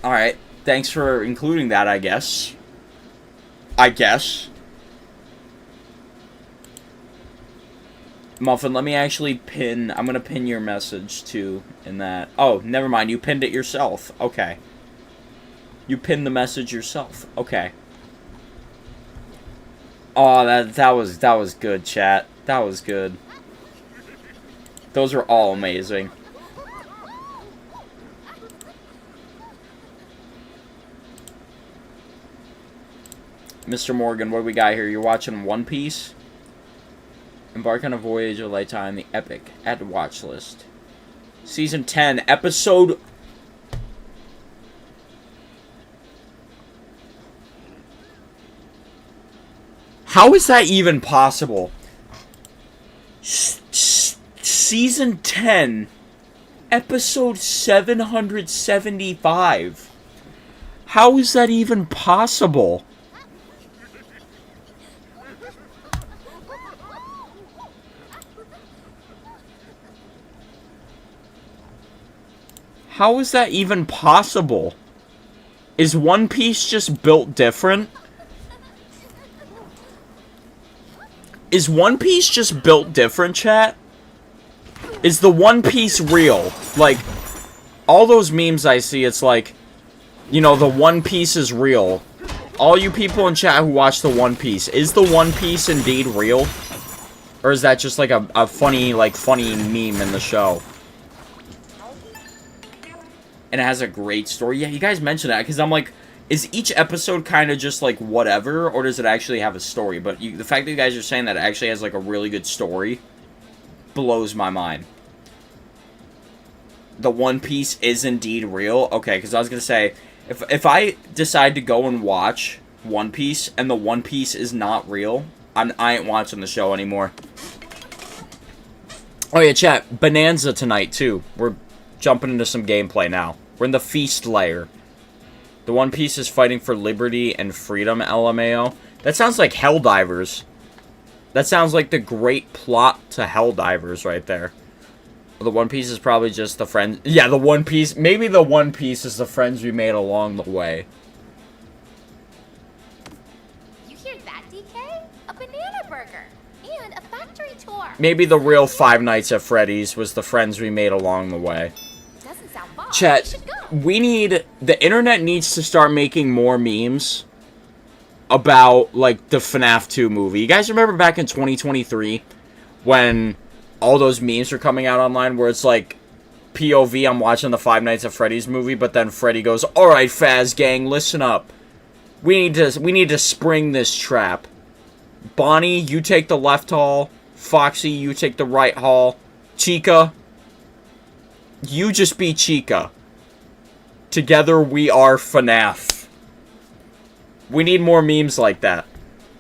Alright, thanks for including that, I guess. Muffin, let me actually pin... I'm gonna pin your message, too, in that... Oh, never mind. You pinned it yourself. Okay. You pinned the message yourself. Okay. Oh, that was good, chat. That was good. Those were all amazing. Mr. Morgan, what do we got here? You're watching One Piece? Embark on a voyage of lifetime, the epic. Add to watch list. Season 10, episode... How is that even possible? Season 10, episode 775. How is that even possible? How is that even possible? Is One Piece just built different? Is One Piece just built different, chat? Is the One Piece real? Like, all those memes I see, it's like, you know, the One Piece is real. All you people in chat who watch the One Piece, is the One Piece indeed real? Or is that just like a funny meme in the show? And it has a great story. Yeah, you guys mentioned that, because I'm like, is each episode kind of just like whatever, or does it actually have a story? But the fact that you guys are saying that it actually has like a really good story blows my mind. The One Piece is indeed real? Okay, because I was going to say, if I decide to go and watch One Piece and the One Piece is not real, I ain't watching the show anymore. Oh yeah, chat, Bonanza tonight too. We're jumping into some gameplay now. We're in the feast layer. The One Piece is fighting for liberty and freedom, LMAO. That sounds like Helldivers. That sounds like the great plot to Helldivers right there. The One Piece is probably just the friends. Yeah, the One Piece. Maybe the One Piece is the friends we made along the way. You hear that, DK? A banana burger and a factory tour. Maybe the real Five Nights at Freddy's was the friends we made along the way. Doesn't sound fun. Chat, the internet needs to start making more memes about, like, the FNAF 2 movie. You guys remember back in 2023 when all those memes were coming out online where it's like, POV, I'm watching the Five Nights at Freddy's movie, but then Freddy goes, "Alright, Faz gang, listen up. We need to spring this trap. Bonnie, you take the left hall. Foxy, you take the right hall. Chica, you just be Chica. Together we are FNAF." We need more memes like that.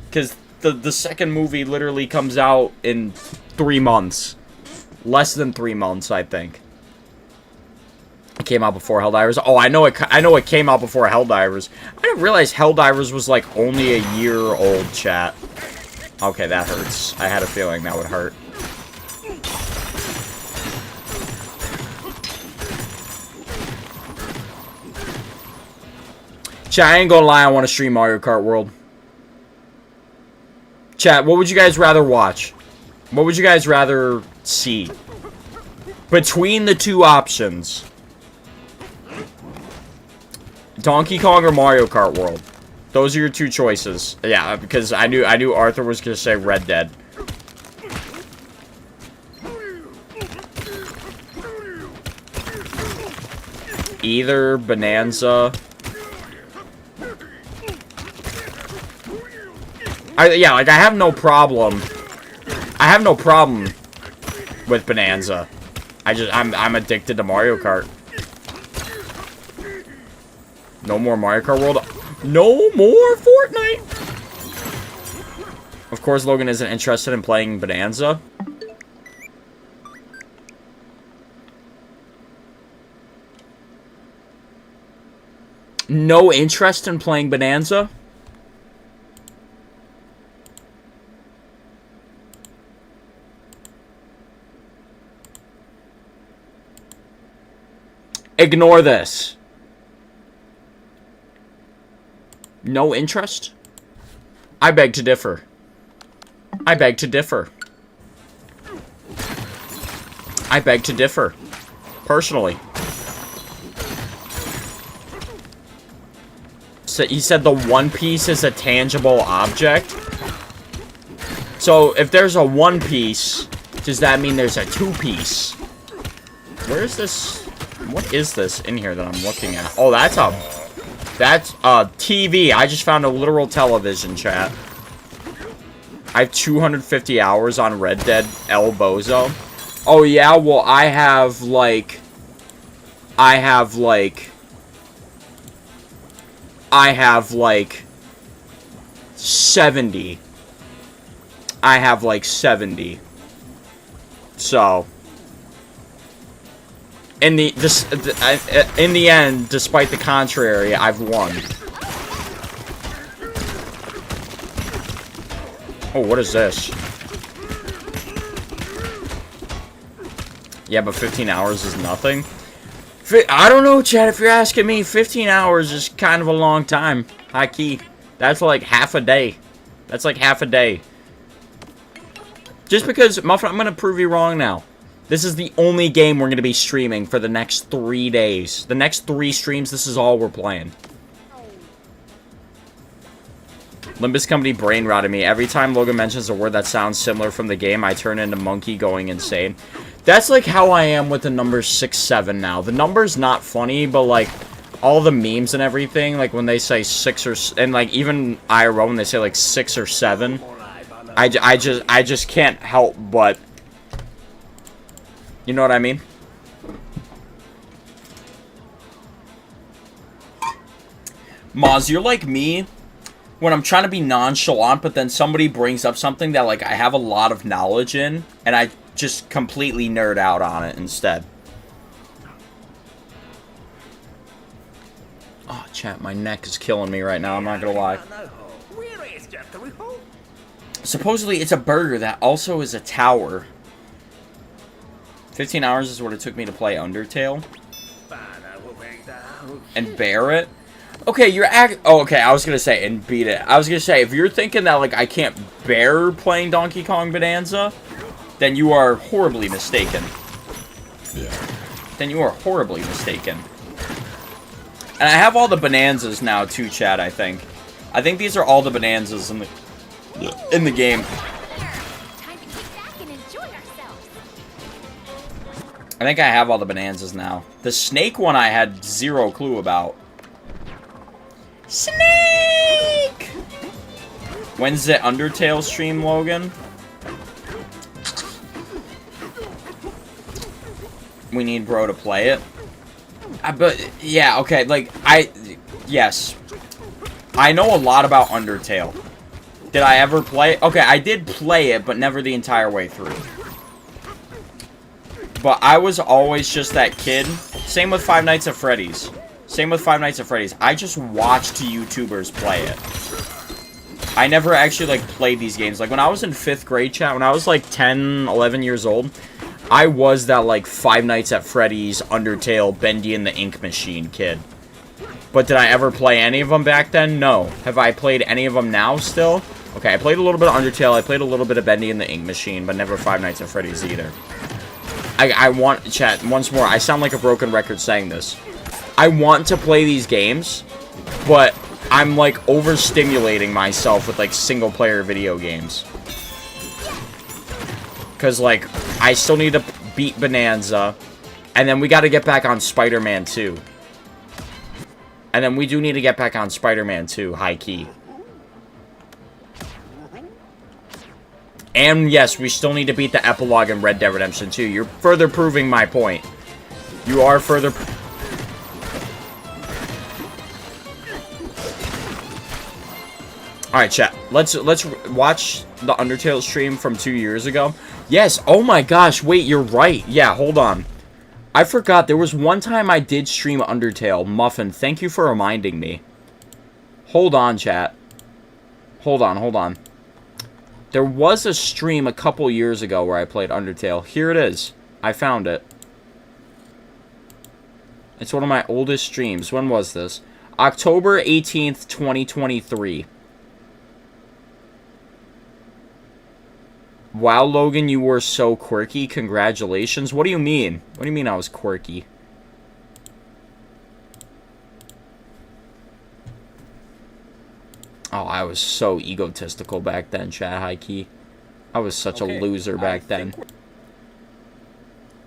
Because the second movie literally comes out in 3 months. Less than 3 months, I think. It came out before Helldivers. Oh, I know it came out before Helldivers. I didn't realize Helldivers was like only a year old, chat. Okay, that hurts. I had a feeling that would hurt. Chat, I ain't gonna lie, I want to stream Mario Kart World. Chat, what would you guys rather watch? What would you guys rather see? Between the two options. Donkey Kong or Mario Kart World. Those are your two choices. Yeah, because I knew Arthur was gonna say Red Dead. Either Bonanza. Yeah, like I have no problem. I have no problem with Bonanza. I'm addicted to Mario Kart. No more Mario Kart World. No more Fortnite. Of course, Logan isn't interested in playing Bonanza. No interest in playing Bonanza? Ignore this. No interest? I beg to differ. I beg to differ. I beg to differ. Personally. So he said the One Piece is a tangible object. So if there's a One Piece, does that mean there's a Two Piece? Where is this? What is this in here that I'm looking at? Oh, that's a TV. I just found a literal television, chat. I have 250 hours on Red Dead El Bozo. Oh, yeah, well, I have, like 70. I have, like, 70. So... In the end, despite the contrary, I've won. Oh, what is this? Yeah, but 15 hours is nothing. I don't know, Chad, if you're asking me, 15 hours is kind of a long time. High key. That's like half a day. That's like half a day. Just because, Muffin, I'm going to prove you wrong now. This is the only game we're going to be streaming for the next 3 days. The next 3 streams, this is all we're playing. Limbus Company brain rotted me. Every time Logan mentions a word that sounds similar from the game, I turn into Monkey going insane. That's like how I am with the number 6, 7 now. The number's not funny, but like all the memes and everything, like when they say 6 or... And like even IRL when they say like 6 or 7, I just can't help but... You know what I mean? Maz, you're like me when I'm trying to be nonchalant, but then somebody brings up something that, like, I have a lot of knowledge in, and I just completely nerd out on it instead. Oh, chat, my neck is killing me right now, I'm not gonna lie. Supposedly, it's a burger that also is a tower. 15 hours is what it took me to play Undertale. And bear it. Okay, oh, okay, I was gonna say, and beat it. I was gonna say, if you're thinking that, like, I can't bear playing Donkey Kong Bonanza, then you are horribly mistaken. Then you are horribly mistaken. And I have all the Bonanzas now, too, Chad, I think. I think these are all the Bonanzas in the game. Time to kick back and enjoy ourselves. I think I have all the Bonanzas now. The snake one I had zero clue about. Snake! When's the Undertale stream, Logan? We need bro to play it. But, yeah, okay, like, yes. I know a lot about Undertale. Did I ever play it? Okay, I did play it, but never the entire way through. But I was always just that kid. Same with Five Nights at Freddy's. Same with Five Nights at Freddy's. I just watched YouTubers play it. I never actually, like, played these games. Like, when I was in 5th grade, chat, when I was, like, 10, 11 years old, I was that, like, Five Nights at Freddy's, Undertale, Bendy and the Ink Machine kid. But did I ever play any of them back then? No. Have I played any of them now still? Okay, I played a little bit of Undertale, I played a little bit of Bendy and the Ink Machine, but never Five Nights at Freddy's either. I want, chat, once more, I sound like a broken record saying this. I want to play these games, but I'm, like, overstimulating myself with, like, single-player video games. Because, like, I still need to beat Bonanza, and then we gotta get back on Spider-Man 2. And then we do need to get back on Spider-Man 2, high-key. And, yes, we still need to beat the epilogue in Red Dead Redemption 2. You're further proving my point. You are further... Alright, chat. Let's watch the Undertale stream from 2 years ago. Yes, oh my gosh, wait, you're right. Yeah, hold on. I forgot, there was one time I did stream Undertale. Muffin, thank you for reminding me. Hold on, chat. Hold on. There was a stream a couple years ago where I played Undertale. Here it is. I found it. It's one of my oldest streams. When was this? October 18th, 2023. Wow, Logan, you were so quirky. Congratulations. What do you mean? What do you mean I was quirky? Oh, I was so egotistical back then, chat, high key. I was such a loser back then.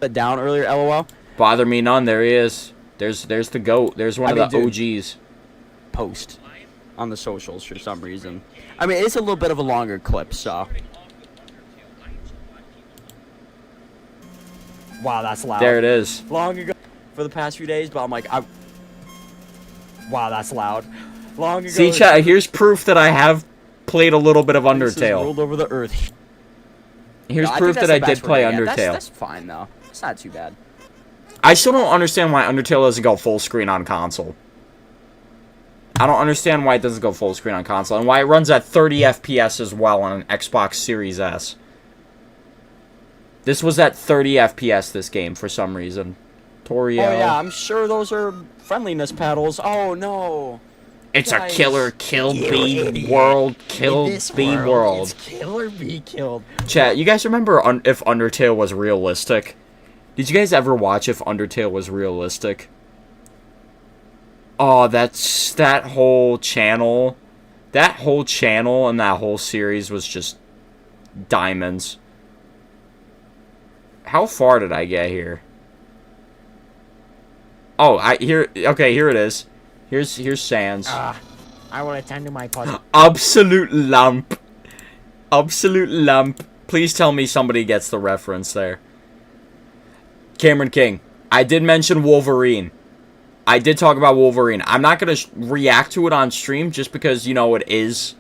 Down earlier, LOL. Bother me none. There he is. There's the GOAT. There's one of the OGs. Post on the socials for some reason. I mean, it's a little bit of a longer clip, so. Wow, that's loud. There it is. Long ago, for the past few days, but I'm like, wow, that's loud. Long ago. See, chat, here's proof that I have played a little bit of Undertale. Rolled over the earth. Here's proof that I did play Undertale. That's fine, though. It's not too bad. I still don't understand why Undertale doesn't go full screen on console. I don't understand why it doesn't go full screen on console, and why it runs at 30 FPS as well on an Xbox Series S. This was at 30 FPS, this game, for some reason. Torio. Oh, yeah, I'm sure those are friendliness paddles. Oh, no. It's a killer kill bee world, kill bee world. It's kill or be killed. Chat, you guys remember if Undertale was realistic? Did you guys ever watch If Undertale Was Realistic? Oh, that whole channel. That whole channel and that whole series was just diamonds. How far did I get here? Oh, okay, here it is. Here's Sans. I want to tend to my puzzle. Absolute lamp. Absolute lamp. Please tell me somebody gets the reference there. Cameron King. I did mention Wolverine. I did talk about Wolverine. I'm not going to react to it on stream just because, you know, it is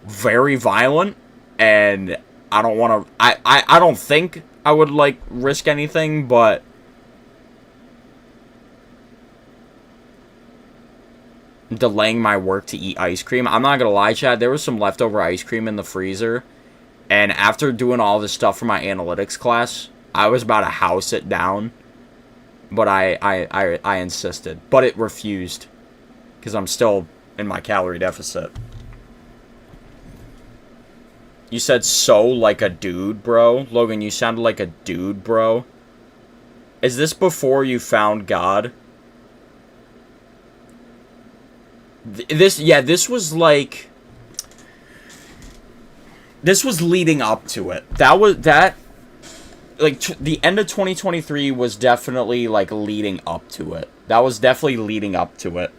very violent. And I don't want to... I don't think I would, like, risk anything, but... delaying my work to eat ice cream. I'm not going to lie, Chad. There was some leftover ice cream in the freezer. And after doing all this stuff for my analytics class, I was about to house it down. But I insisted. But it refused. Because I'm still in my calorie deficit. You said so like a dude, bro? Logan, you sounded like a dude, bro. Is this before you found God? This was like... This was leading up to it. Like, the end of 2023 was definitely, like, leading up to it. That was definitely leading up to it.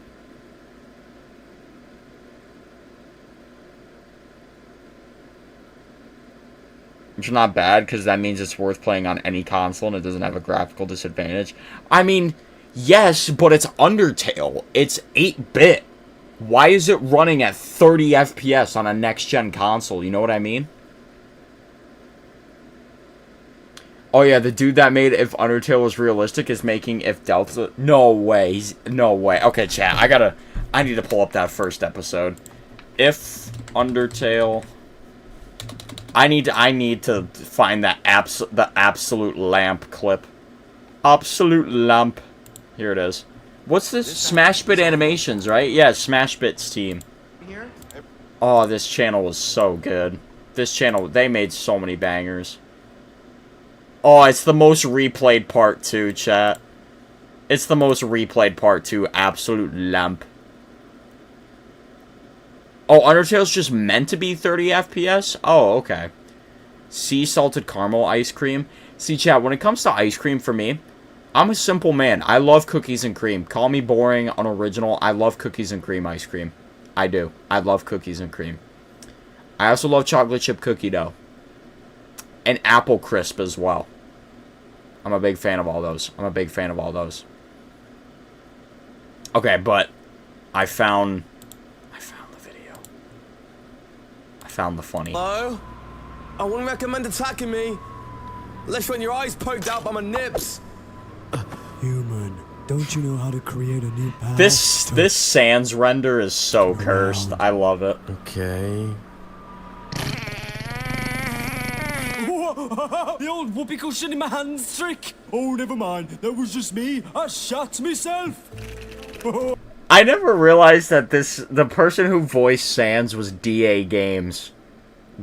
Which is not bad, because that means it's worth playing on any console and it doesn't have a graphical disadvantage. I mean, yes, but it's Undertale. It's 8-bit. Why is it running at 30 FPS on a next-gen console? You know what I mean? Oh yeah, the dude that made If Undertale Was Realistic is making If Delta... No way. No way. Okay, chat, I need to pull up that first episode. If Undertale... I need to find that the absolute lamp clip. Absolute lamp. Here it is. What's this? Smashbit Animations, right? Yeah, Smashbit's team. Oh, this channel was so good. This channel, they made so many bangers. Oh, it's the most replayed part too, chat. It's the most replayed part too. Absolute lamp. Oh, Undertale's just meant to be 30 FPS? Oh, okay. Sea salted caramel ice cream. See, chat, when it comes to ice cream for me, I'm a simple man. I love cookies and cream. Call me boring, unoriginal. I love cookies and cream ice cream. I do. I love cookies and cream. I also love chocolate chip cookie dough. And apple crisp as well. I'm a big fan of all those. I'm a big fan of all those. Okay, but I found the video. I found the funny. Hello? I wouldn't recommend attacking me. Unless you want your eyes poked out by my nips. Human, don't you know how to create a new path? This sans render is so cursed. I love it. Okay. The old whoopee cushion in my hands trick. Oh, never mind. That was just me. I shot myself. I never realized that the person who voiced Sans was DA Games.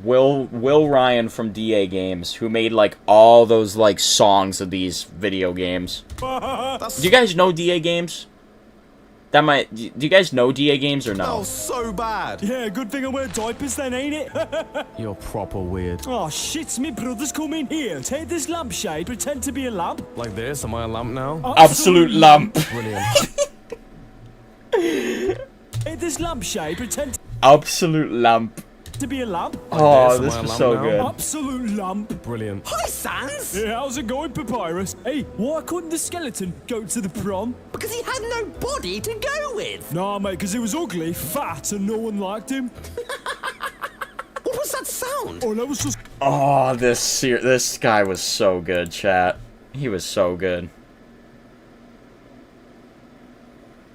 Will Ryan from DA Games, who made like all those like songs of these video games. Do you guys know DA Games? Do you guys know DA Games or no? Oh, so bad. Yeah, good thing I wear diapers then, ain't it? You're proper weird. Oh, shit, me brother's come in here. Take this lampshade, pretend to be a lamp. Like this? Am I a lamp now? Absolute lamp. Brilliant. Take this lampshade, pretend Absolute lamp. to be a lamp. Oh, this, this am I a was lamp so now? good. Absolute lamp. Brilliant. Hi, Sans! Yeah, how's it going, Papyrus? Hey, why couldn't the skeleton go to the prom? Because he had no body to go with. Nah, mate, because he was ugly, fat, and no one liked him. What was that sound? Oh, that was just... Oh, this guy was so good, chat. He was so good.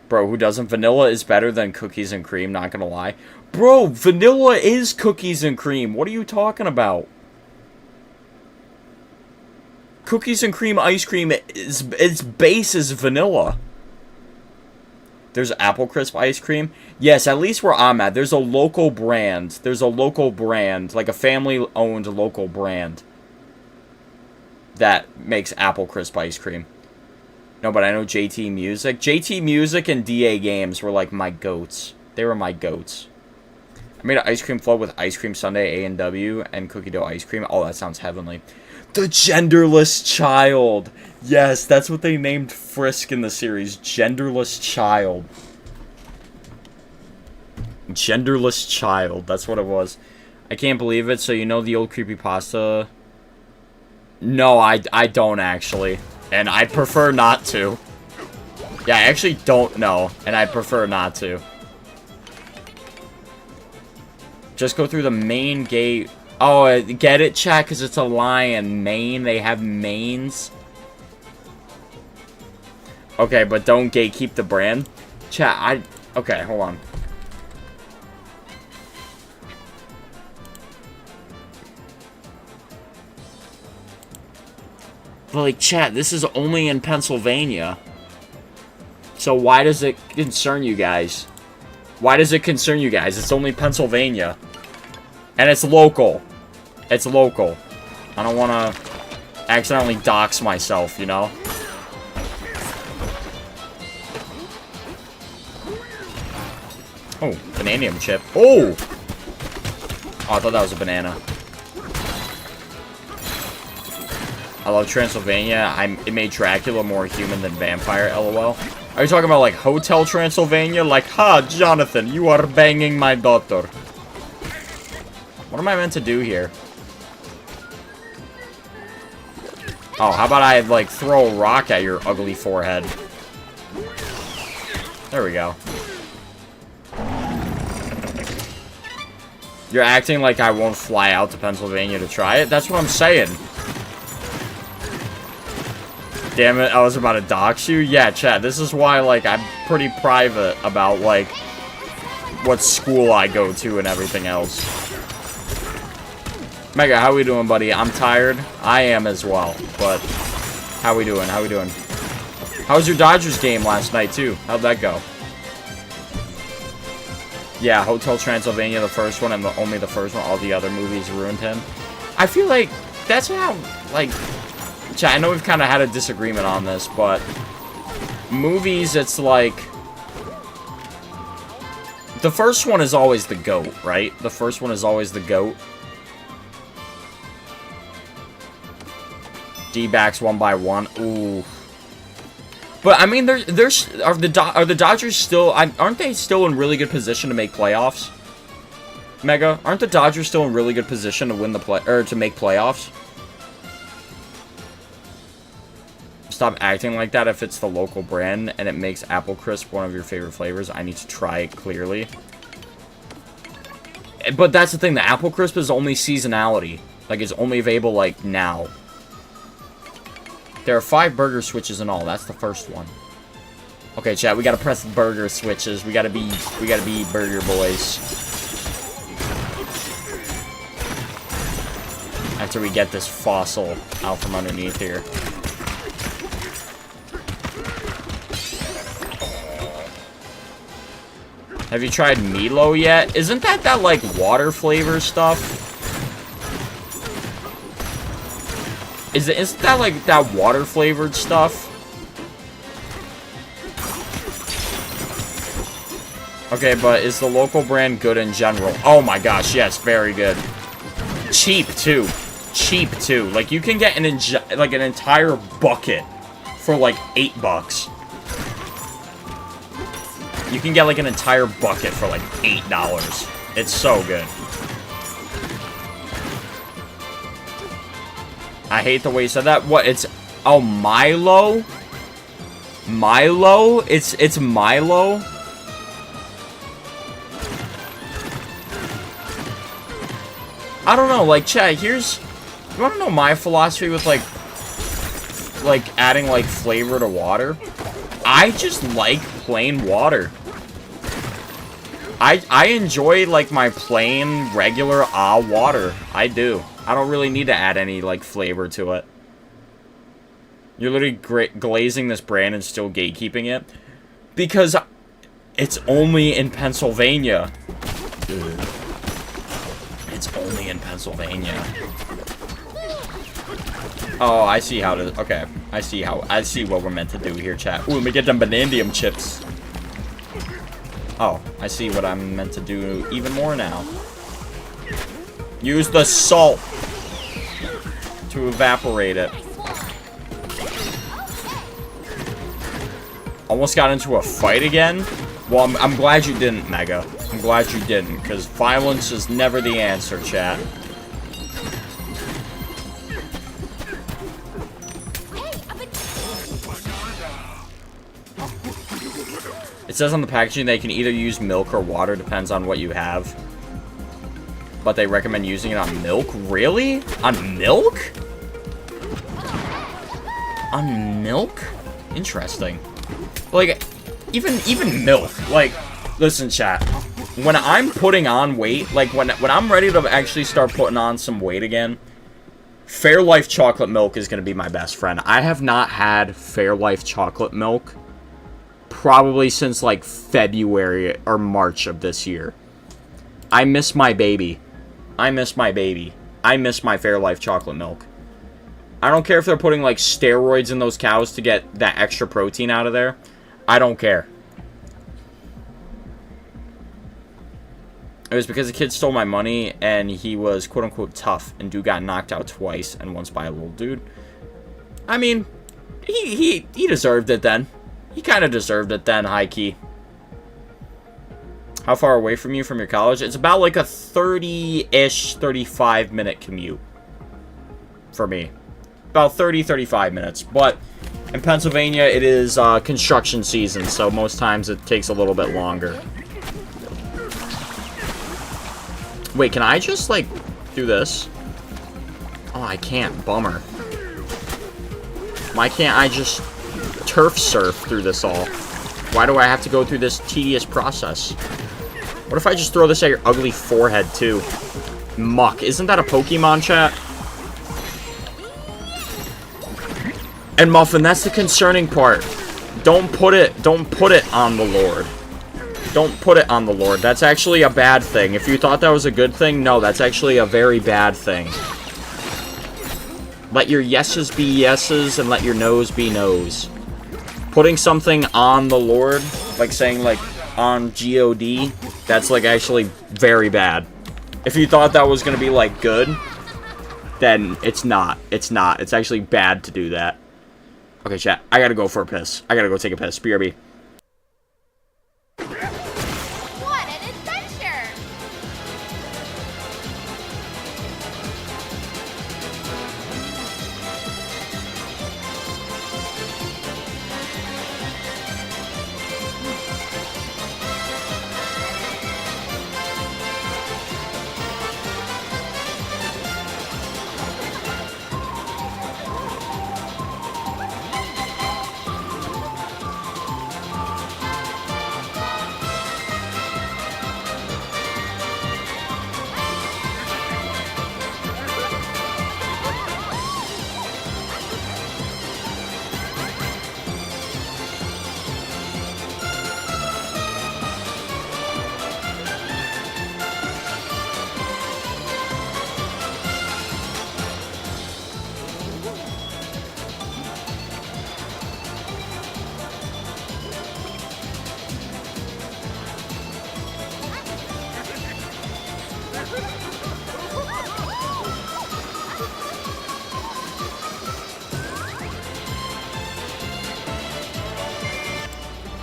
Bro, who doesn't? Vanilla is better than cookies and cream, not gonna lie. Bro, vanilla is cookies and cream. What are you talking about? Cookies and cream ice cream, its base is vanilla. There's apple crisp ice cream. Yes, at least where I'm at, there's a local brand. There's a local brand, like a family-owned local brand that makes apple crisp ice cream. No, but I know JT Music. JT Music and DA Games were like my goats. They were my goats. I made an ice cream float with ice cream sundae, A&W, and cookie dough ice cream. Oh, that sounds heavenly. The Genderless Child. Yes, that's what they named Frisk in the series. Genderless Child. Genderless Child. That's what it was. I can't believe it. So you know the old creepypasta? No, I don't actually. And I prefer not to. Yeah, I actually don't know. And I prefer not to. Just go through the main gate. Oh, get it, chat? Because it's a lion. Maine. They have manes. Okay, but don't gatekeep the brand. Chat, okay, hold on. But, like, chat, this is only in Pennsylvania. So why does it concern you guys? Why does it concern you guys? It's only Pennsylvania. And it's local. It's local. I don't want to accidentally dox myself, you know? Oh, vanadium chip. Oh! Oh, I thought that was a banana. I love Transylvania. It made Dracula more human than vampire, lol. Are you talking about, like, Hotel Transylvania? Like, ha, Jonathan, you are banging my daughter. What am I meant to do here? Oh, how about I, like, throw a rock at your ugly forehead? There we go. You're acting like I won't fly out to Pennsylvania to try it? That's what I'm saying. Damn it, I was about to dox you? Yeah, Chad, this is why, like, I'm pretty private about, like, what school I go to and everything else. Mega, how we doing, buddy? I'm tired. I am as well, but how we doing? How we doing? How was your Dodgers game last night, too? How'd that go? Yeah, Hotel Transylvania, the first one, and only the first one. All the other movies ruined him. I feel like that's how, like... I know we've kind of had a disagreement on this, but movies, it's like... The first one is always the GOAT, right? The first one is always the GOAT. D-backs 1-by-1. Ooh. But, I mean, are the Dodgers still... Aren't they still in really good position to make playoffs? Mega? Aren't the Dodgers still in really good position to win to make playoffs? Stop acting like that if it's the local brand and it makes Apple Crisp one of your favorite flavors. I need to try it clearly. But that's the thing. The Apple Crisp is only seasonality. Like, it's only available, like, now. There are 5 burger switches in all. That's the first one. Okay, chat. We gotta press burger switches. We gotta be burger boys. After we get this fossil out from underneath here. Have you tried Milo yet? Isn't that like water flavor stuff? Isn't that like that water flavored stuff? Okay, but is the local brand good in general? Oh my gosh, yes, very good. Cheap too. Cheap too. Like you can get an entire bucket for like $8. You can get, like, an entire bucket for, like, $8. It's so good. I hate the way you said that. What? It's... Oh, Milo? Milo? It's Milo? I don't know. Like, chat, here's... You want to know my philosophy with, like, adding, like, flavor to water? I just like plain water. I enjoy, like, my plain, regular, water. I do. I don't really need to add any, like, flavor to it. You're literally glazing this brand and still gatekeeping it? Because it's only in Pennsylvania. It's only in Pennsylvania. Oh, I see how to... Okay. I see what we're meant to do here, chat. Ooh, let me get them vanadium chips. Oh, I see what I'm meant to do even more now. Use the salt to evaporate it. Almost got into a fight again? Well, I'm glad you didn't, Mega. I'm glad you didn't, because violence is never the answer, chat. It says on the packaging they can either use milk or water, depends on what you have. But they recommend using it on milk? Really? On milk? On milk? Interesting. Like, even milk. Like, listen, chat. When I'm putting on weight, like when I'm ready to actually start putting on some weight again, Fairlife chocolate milk is going to be my best friend. I have not had Fairlife chocolate milk probably since like February or March of this year. I miss my baby. I miss my baby. I miss my Fairlife chocolate milk. I don't care if they're putting like steroids in those cows to get that extra protein out of there. I don't care. It was because the kid stole my money, and he was quote-unquote tough, and dude got knocked out twice, and once by a little dude. I mean, he deserved it then. He kind of deserved it then, high-key. How far away from you from your college? It's about like a 30-ish, 35-minute commute for me. About 30, 35 minutes. But in Pennsylvania, it is construction season, so most times it takes a little bit longer. Wait, can I just, like, do this? Oh, I can't. Bummer. Why can't I just turf surf through this all? Why do I have to go through this tedious process? What if I just throw this at your ugly forehead, too? Muck. Isn't that a Pokemon, chat? And Muffin, that's the concerning part. Don't put it on the Lord. Don't put it on the Lord. That's actually a bad thing. If you thought that was a good thing, no, that's actually a very bad thing. Let your yeses be yeses and let your no's be no's. Putting something on the Lord, like saying like on God, that's like actually very bad. If you thought that was going to be like good, then it's not. It's not. It's actually bad to do that. Okay, chat. I gotta go for a piss. I gotta go take a piss. BRB. What an adventure!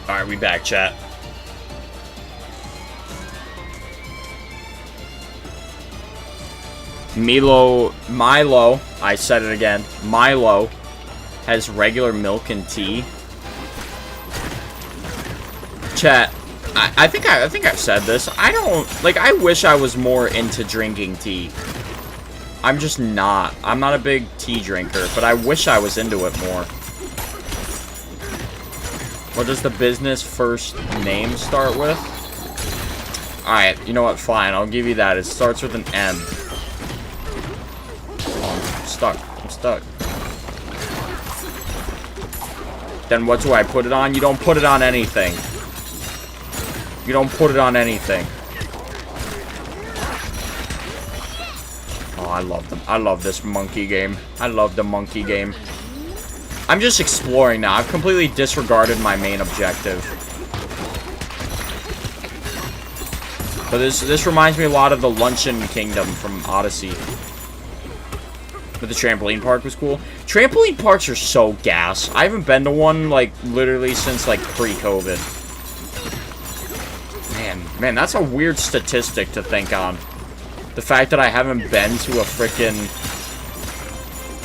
Alright, we back, chat. Milo, I said it again. Milo has regular milk and tea. Chat, I think I've said this. I don't, like, I wish I was more into drinking tea. I'm just not. I'm not a big tea drinker, but I wish I was into it more. What does the business first name start with? Alright, you know what? Fine, I'll give you that. It starts with an M. Oh, I'm stuck. I'm stuck. Then what do I put it on? You don't put it on anything. You don't put it on anything. Oh, I love them. I love this monkey game. I love the monkey game. I'm just exploring now. I've completely disregarded my main objective. But this reminds me a lot of the Luncheon Kingdom from Odyssey. But the trampoline park was cool. Trampoline parks are so gas. I haven't been to one, like, literally since, like, pre-COVID. Man, that's a weird statistic to think on. The fact that I haven't been to a frickin'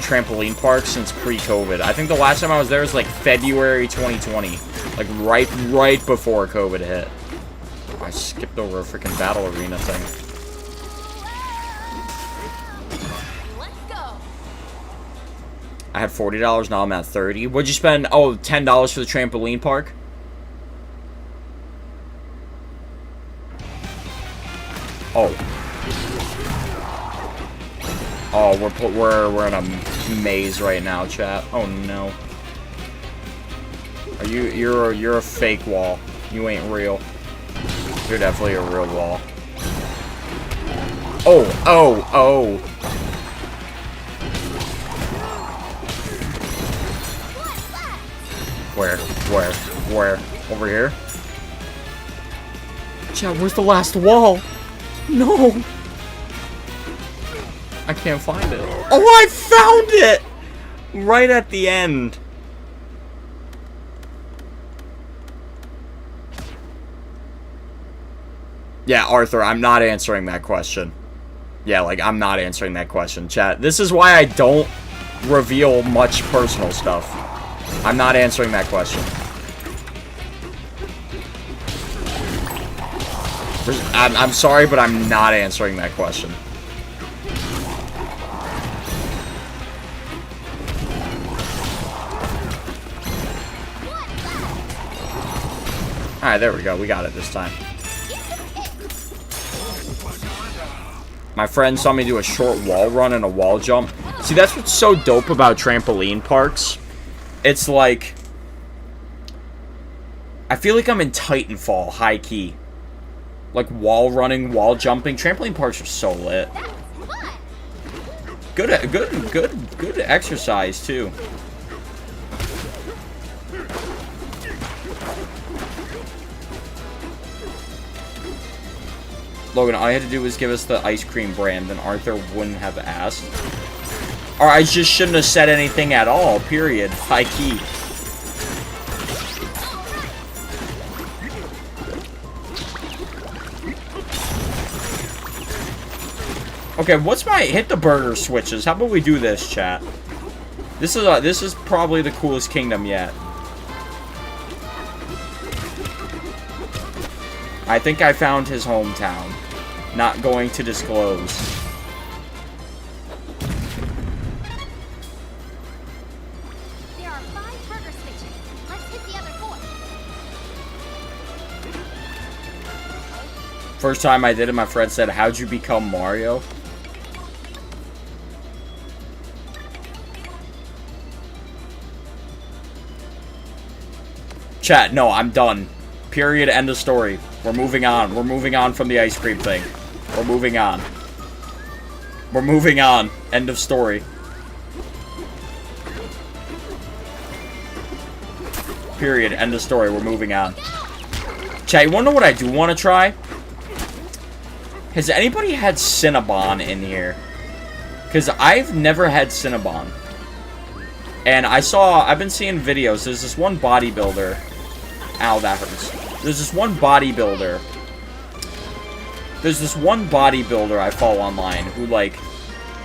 trampoline park since pre-COVID. I think the last time I was there was like February 2020. Like right before COVID hit. I skipped over a freaking battle arena thing. Let's go. I had $40, now I'm at $30. What'd you spend? Oh, $10 for the trampoline park? Oh. Oh, we're in a maze right now, chat. Oh no. You're a fake wall. You ain't real. You're definitely a real wall. Oh. Where? Over here? Chat, where's the last wall? No! I can't find it. Oh, I found it! Right at the end. Yeah, Arthur, I'm not answering that question. Yeah, like, I'm not answering that question, chat. This is why I don't reveal much personal stuff. I'm not answering that question. I'm sorry, but I'm not answering that question. Alright, there we go. We got it this time. My friend saw me do a short wall run and a wall jump. See, that's what's so dope about trampoline parks. It's like... I feel like I'm in Titanfall, high key. Like wall running, wall jumping. Trampoline parks are so lit. Good exercise, too. Logan, all you had to do was give us the ice cream brand, and Arthur wouldn't have asked. Or I just shouldn't have said anything at all, period. High key. Okay, what's my hit the burger switches? How about we do this, chat? This is probably the coolest kingdom yet. I think I found his hometown. Not going to disclose. There are 5 burger switches. Let's hit the other 4. First time I did it, my friend said, "How'd you become Mario?" Chat, no, I'm done. Period, end of story. We're moving on. We're moving on from the ice cream thing. We're moving on. We're moving on. End of story. Period, end of story. We're moving on. Chat, you wanna know what I do want to try? Has anybody had Cinnabon in here? Because I've never had Cinnabon. And I've been seeing videos. There's this one bodybuilder. Ow, that hurts. There's this one bodybuilder I follow online who, like,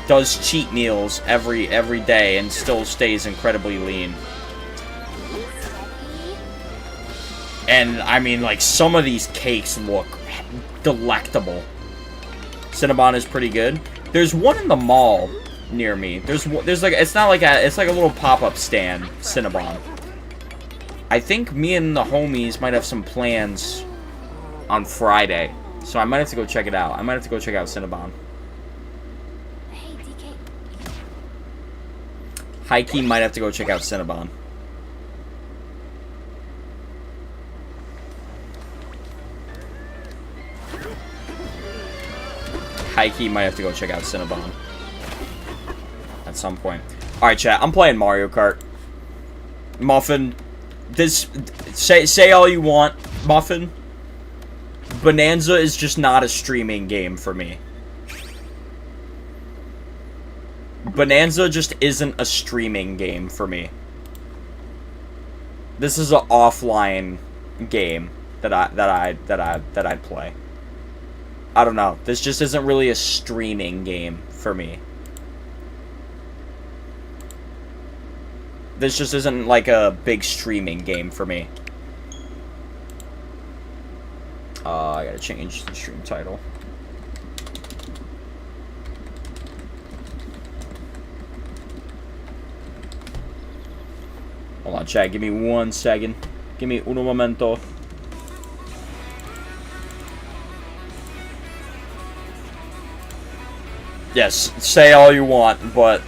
does cheat meals every day and still stays incredibly lean. And, I mean, like, some of these cakes look delectable. Cinnabon is pretty good. There's one in the mall near me. There's like, it's like a little pop-up stand, Cinnabon. I think me and the homies might have some plans on Friday. So I might have to go check it out. I might have to go check out Cinnabon. Hey, DK. High-key might have to go check out Cinnabon. High-key might have to go check out Cinnabon. At some point. Alright, chat. I'm playing Mario Kart. Muffin... Say all you want, Muffin. Bonanza is just not a streaming game for me. Bonanza just isn't a streaming game for me. This is an offline game that I'd play. I don't know. This just isn't really a streaming game for me. This just isn't like a big streaming game for me. I gotta change the stream title. Hold on, chat. Give me 1 second. Give me uno momento. Yes, say all you want, but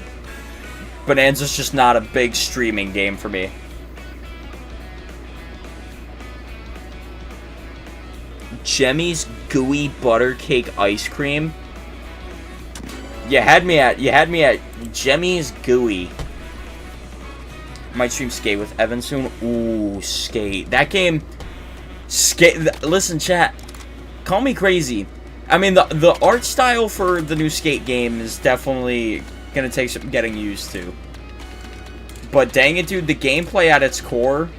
Bonanza's just not a big streaming game for me. Jemmy's gooey butter cake ice cream. You had me at Jemmy's gooey. Might stream Skate with Evan soon. Ooh, Skate. That game. Skate. Listen, chat. Call me crazy. I mean, the art style for the new Skate game is definitely gonna take some getting used to. But dang it, dude, the gameplay at its core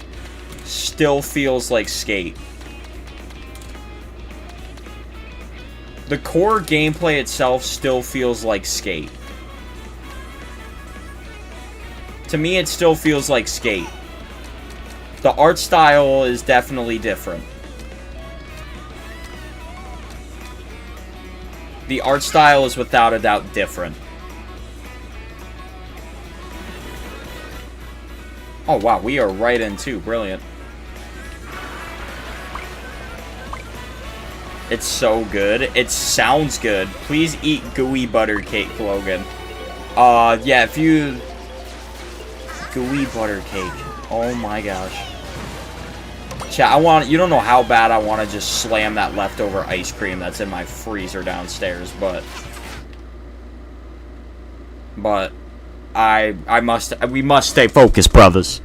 still feels like Skate. The core gameplay itself still feels like Skate. To me, it still feels like Skate. The art style is definitely different. The art style is without a doubt different. Oh wow, we are right in too. Brilliant. It's so good. It sounds good. Please eat gooey butter cake, Logan. Yeah, if you... Gooey butter cake. Oh my gosh. Chat, you don't know how bad I want to just slam that leftover ice cream that's in my freezer downstairs, but we must stay focused, brothers.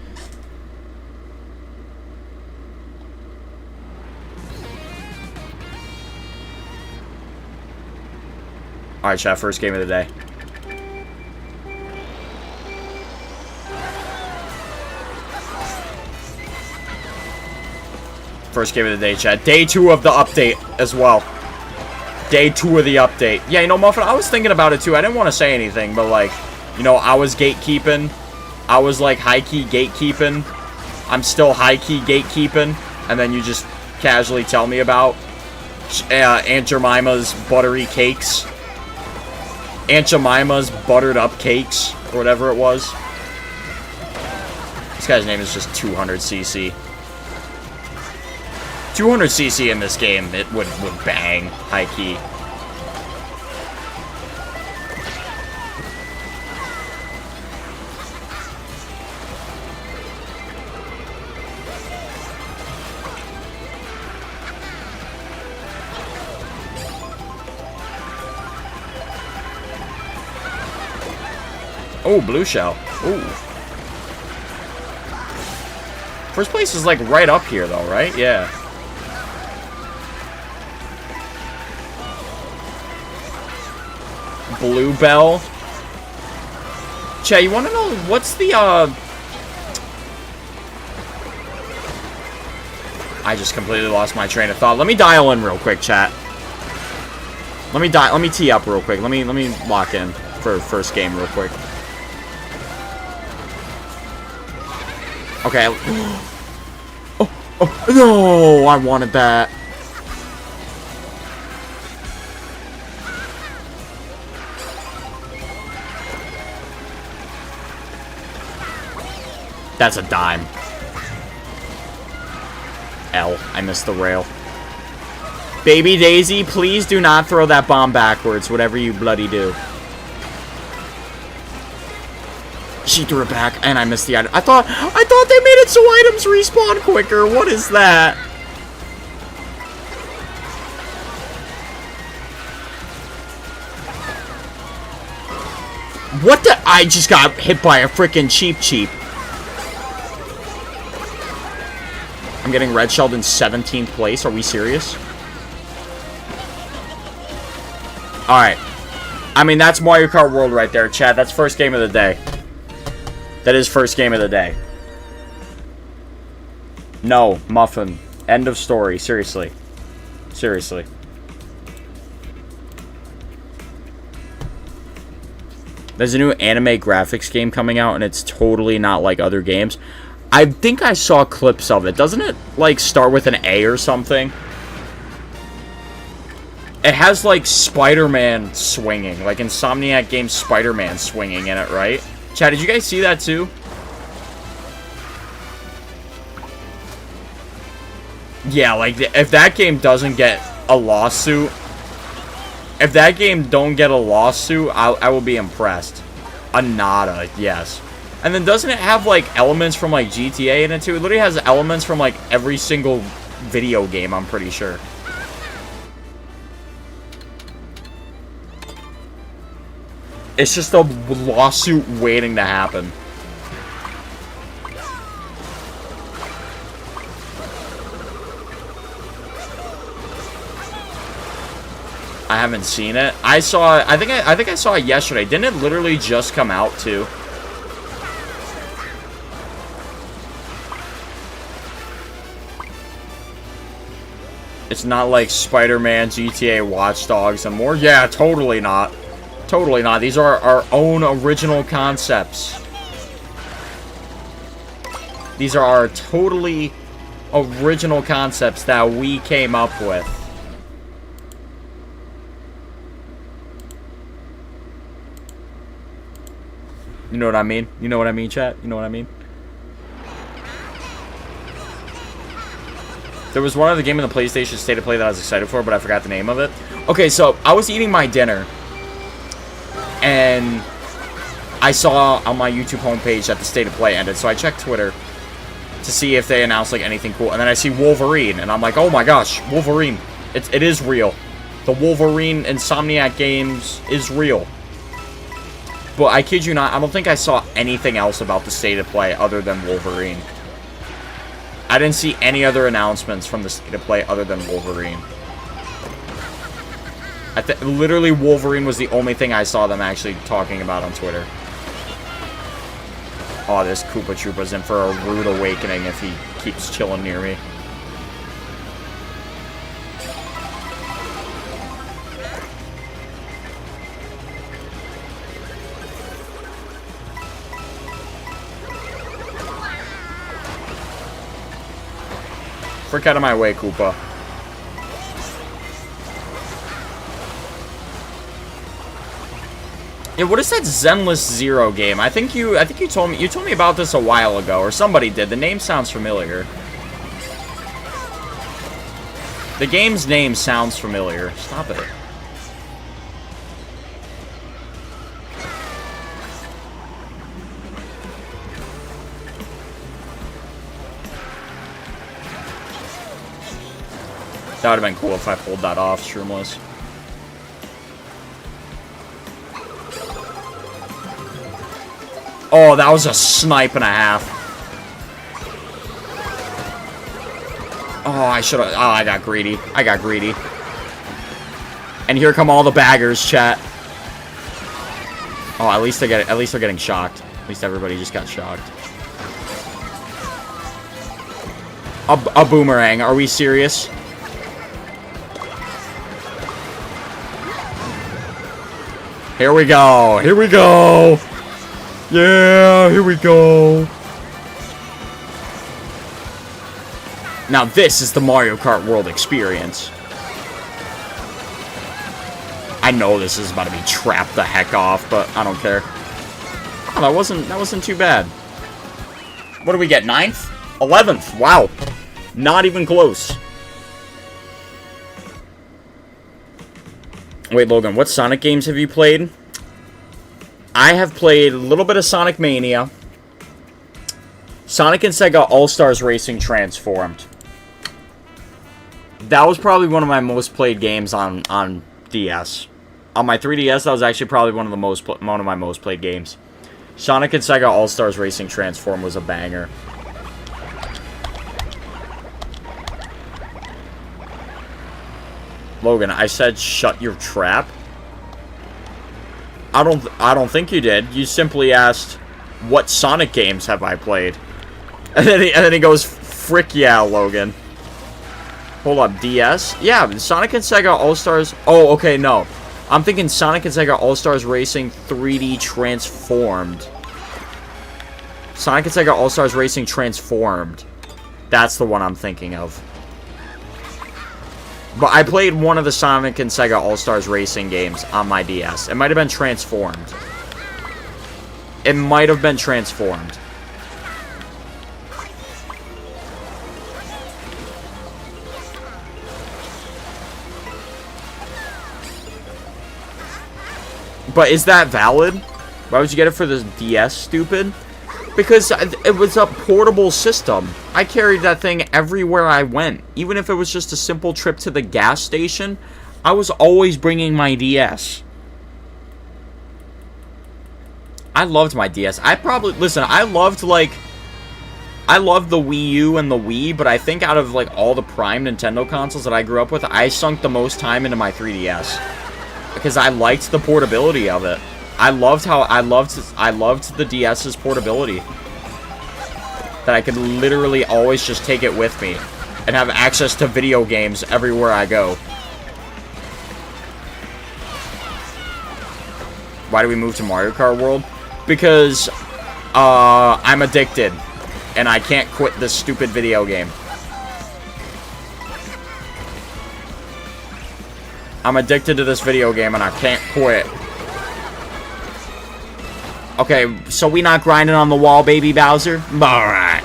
Alright, chat, first game of the day. First game of the day, chat. Day 2 of the update as well. Day 2 of the update. Yeah, you know, Muffin, I was thinking about it too. I didn't want to say anything, but like, you know, I was gatekeeping. I was like high-key gatekeeping. I'm still high-key gatekeeping. And then you just casually tell me about Aunt Jemima's buttery cakes. Aunt Jemima's buttered up cakes, or whatever it was. This guy's name is just 200cc. 200cc in this game, it would bang, high key. Oh, blue shell. Ooh. First place is like right up here though, right? Yeah. Bluebell. Chat, you want to know what's the, I just completely lost my train of thought. Let me dial in real quick, chat. Let me tee up real quick. Let me lock in for first game real quick. Okay. Oh, no, I wanted that. That's a dime. L. I missed the rail. Baby Daisy, please do not throw that bomb backwards, whatever you bloody do. She threw it back, and I missed the item. I thought they made it so items respawn quicker. What is that? What the? I just got hit by a freaking cheap. I'm getting red shelled in 17th place. Are we serious? Alright. I mean, that's Mario Kart World right there, Chad. That's first game of the day. That is first game of the day. No, Muffin. End of story. Seriously. Seriously. There's a new anime graphics game coming out, and it's totally not like other games. I think I saw clips of it. Doesn't it, like, start with an A or something? It has, like, Spider-Man swinging. Like, Insomniac Games Spider-Man swinging in it, right? Chad, did you guys see that, too? Yeah, like, if that game doesn't get a lawsuit, If that game don't get a lawsuit, I will be impressed. A nada, yes. And then doesn't it have, like, elements from, like, GTA in it, too? It literally has elements from, like, every single video game, I'm pretty sure. It's just a lawsuit waiting to happen. I haven't seen it. I think I saw it yesterday. Didn't it literally just come out too? It's not like Spider-Man, GTA, Watch Dogs, and more. Yeah, totally not. Totally not. These are our own original concepts. These are our totally original concepts that we came up with. You know what I mean? You know what I mean, chat? You know what I mean? There was one other game in the PlayStation State of Play that I was excited for, but I forgot the name of it. Okay, so I was eating my dinner, and I saw on my YouTube homepage that the State of Play ended, so I checked Twitter to see if they announced like anything cool, and then I see Wolverine, and I'm like, oh my gosh, Wolverine. It is real. The Wolverine Insomniac games is real. But I kid you not, I don't think I saw anything else about the State of Play other than Wolverine. I didn't see any other announcements from the State of Play other than Wolverine. Literally, Wolverine was the only thing I saw them actually talking about on Twitter. Oh, this Koopa Troopa's in for a rude awakening if he keeps chilling near me. Frick out of my way, Koopa. Yeah, what is that Zenless Zero game? I think you told me about this a while ago, or somebody did. The name sounds familiar. The game's name sounds familiar. Stop it. That would have been cool if I pulled that off, Shroomless. Oh, that was a snipe and a half. Oh, I should have. Oh, I got greedy. I got greedy. And here come all the baggers, chat. Oh, at least they're getting shocked. At least everybody just got shocked. A boomerang. Are we serious? Here we go. Here we go. Yeah, here we go. Now this is the Mario Kart World experience. I know this is about to be trapped the heck off, but I don't care. Oh, that wasn't too bad. What do we get? 9th? 11th. Wow. Not even close. Wait, Logan, what Sonic games have you played? I have played a little bit of Sonic Mania. Sonic and Sega All-Stars Racing Transformed. That was probably one of my most played games on DS. On my 3DS, that was actually probably one of my most played games. Sonic and Sega All-Stars Racing Transformed was a banger. Logan, I said shut your trap. I don't think you did. You simply asked, what Sonic games have I played? And then he goes, frick yeah, Logan. Hold up, DS? Yeah, Sonic and Sega All-Stars. Oh, okay, no. I'm thinking Sonic and Sega All-Stars Racing 3D Transformed. Sonic and Sega All-Stars Racing Transformed. That's the one I'm thinking of. But I played one of the Sonic and Sega All-Stars Racing games on my DS. It might have been Transformed. It might have been Transformed. But is that valid? Why would you get it for the DS, stupid? Because it was a portable system. I carried that thing everywhere I went. Even if it was just a simple trip to the gas station, I was always bringing my DS. I loved my DS. Listen, I loved the Wii U and the Wii, but I think out of, like, all the prime Nintendo consoles that I grew up with, I sunk the most time into my 3DS. Because I liked the portability of it. I loved the DS's portability. That I could literally always just take it with me and have access to video games everywhere I go. Why do we move to Mario Kart World? Because I'm addicted and I can't quit this stupid video game. I'm addicted to this video game and I can't quit. Okay, so we not grinding on the wall, baby Bowser? Alright.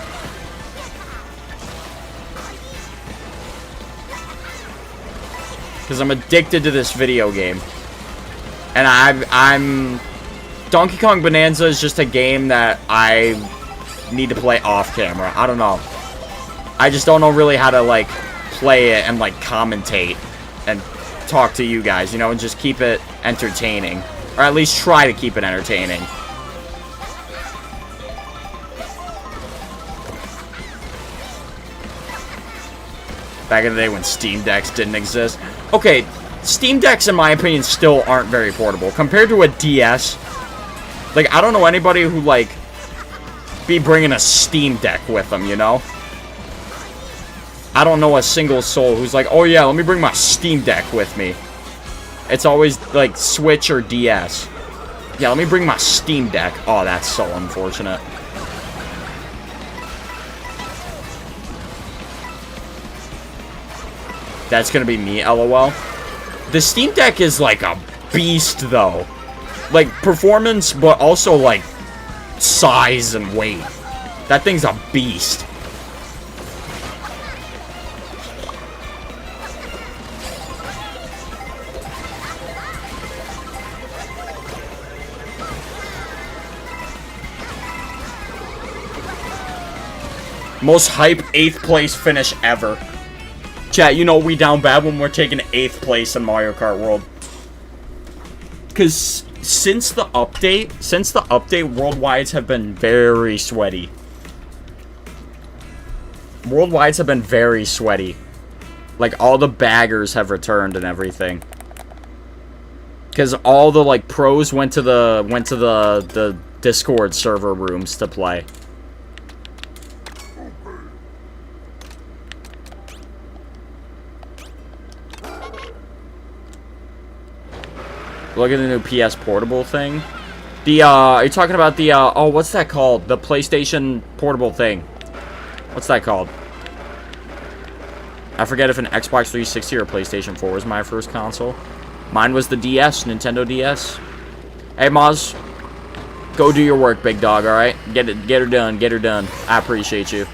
Because I'm addicted to this video game. And I'm... Donkey Kong Bonanza is just a game that I need to play off camera. I don't know. I just don't know really how to, like, play it and, like, commentate and talk to you guys, you know, and just keep it entertaining. Or at least try to keep it entertaining. Back in the day when Steam Decks didn't exist. Okay, Steam Decks, in my opinion, still aren't very portable. Compared to a DS, like, I don't know anybody who, like, be bringing a Steam Deck with them, you know? I don't know a single soul who's like, oh yeah, let me bring my Steam Deck with me. It's always, like, Switch or DS. Yeah, let me bring my Steam Deck. Oh, that's so unfortunate. That's gonna be me, LOL. The Steam Deck is like a beast, though. Like, performance, but also, like, size and weight. That thing's a beast. Most hype 8th place finish ever. Chat, you know we down bad when we're taking 8th place in Mario Kart World. Because since the update, Worldwides have been very sweaty. Worldwides have been very sweaty. Like, all the baggers have returned and everything. Because all the, like, pros went to the Discord server rooms to play. Look at the new PS Portable thing. Are you talking about the, oh, what's that called? The PlayStation Portable thing. What's that called? I forget if an Xbox 360 or PlayStation 4 was my first console. Mine was the DS, Nintendo DS. Hey, Maz. Go do your work, big dog, alright? Get her done. I appreciate you.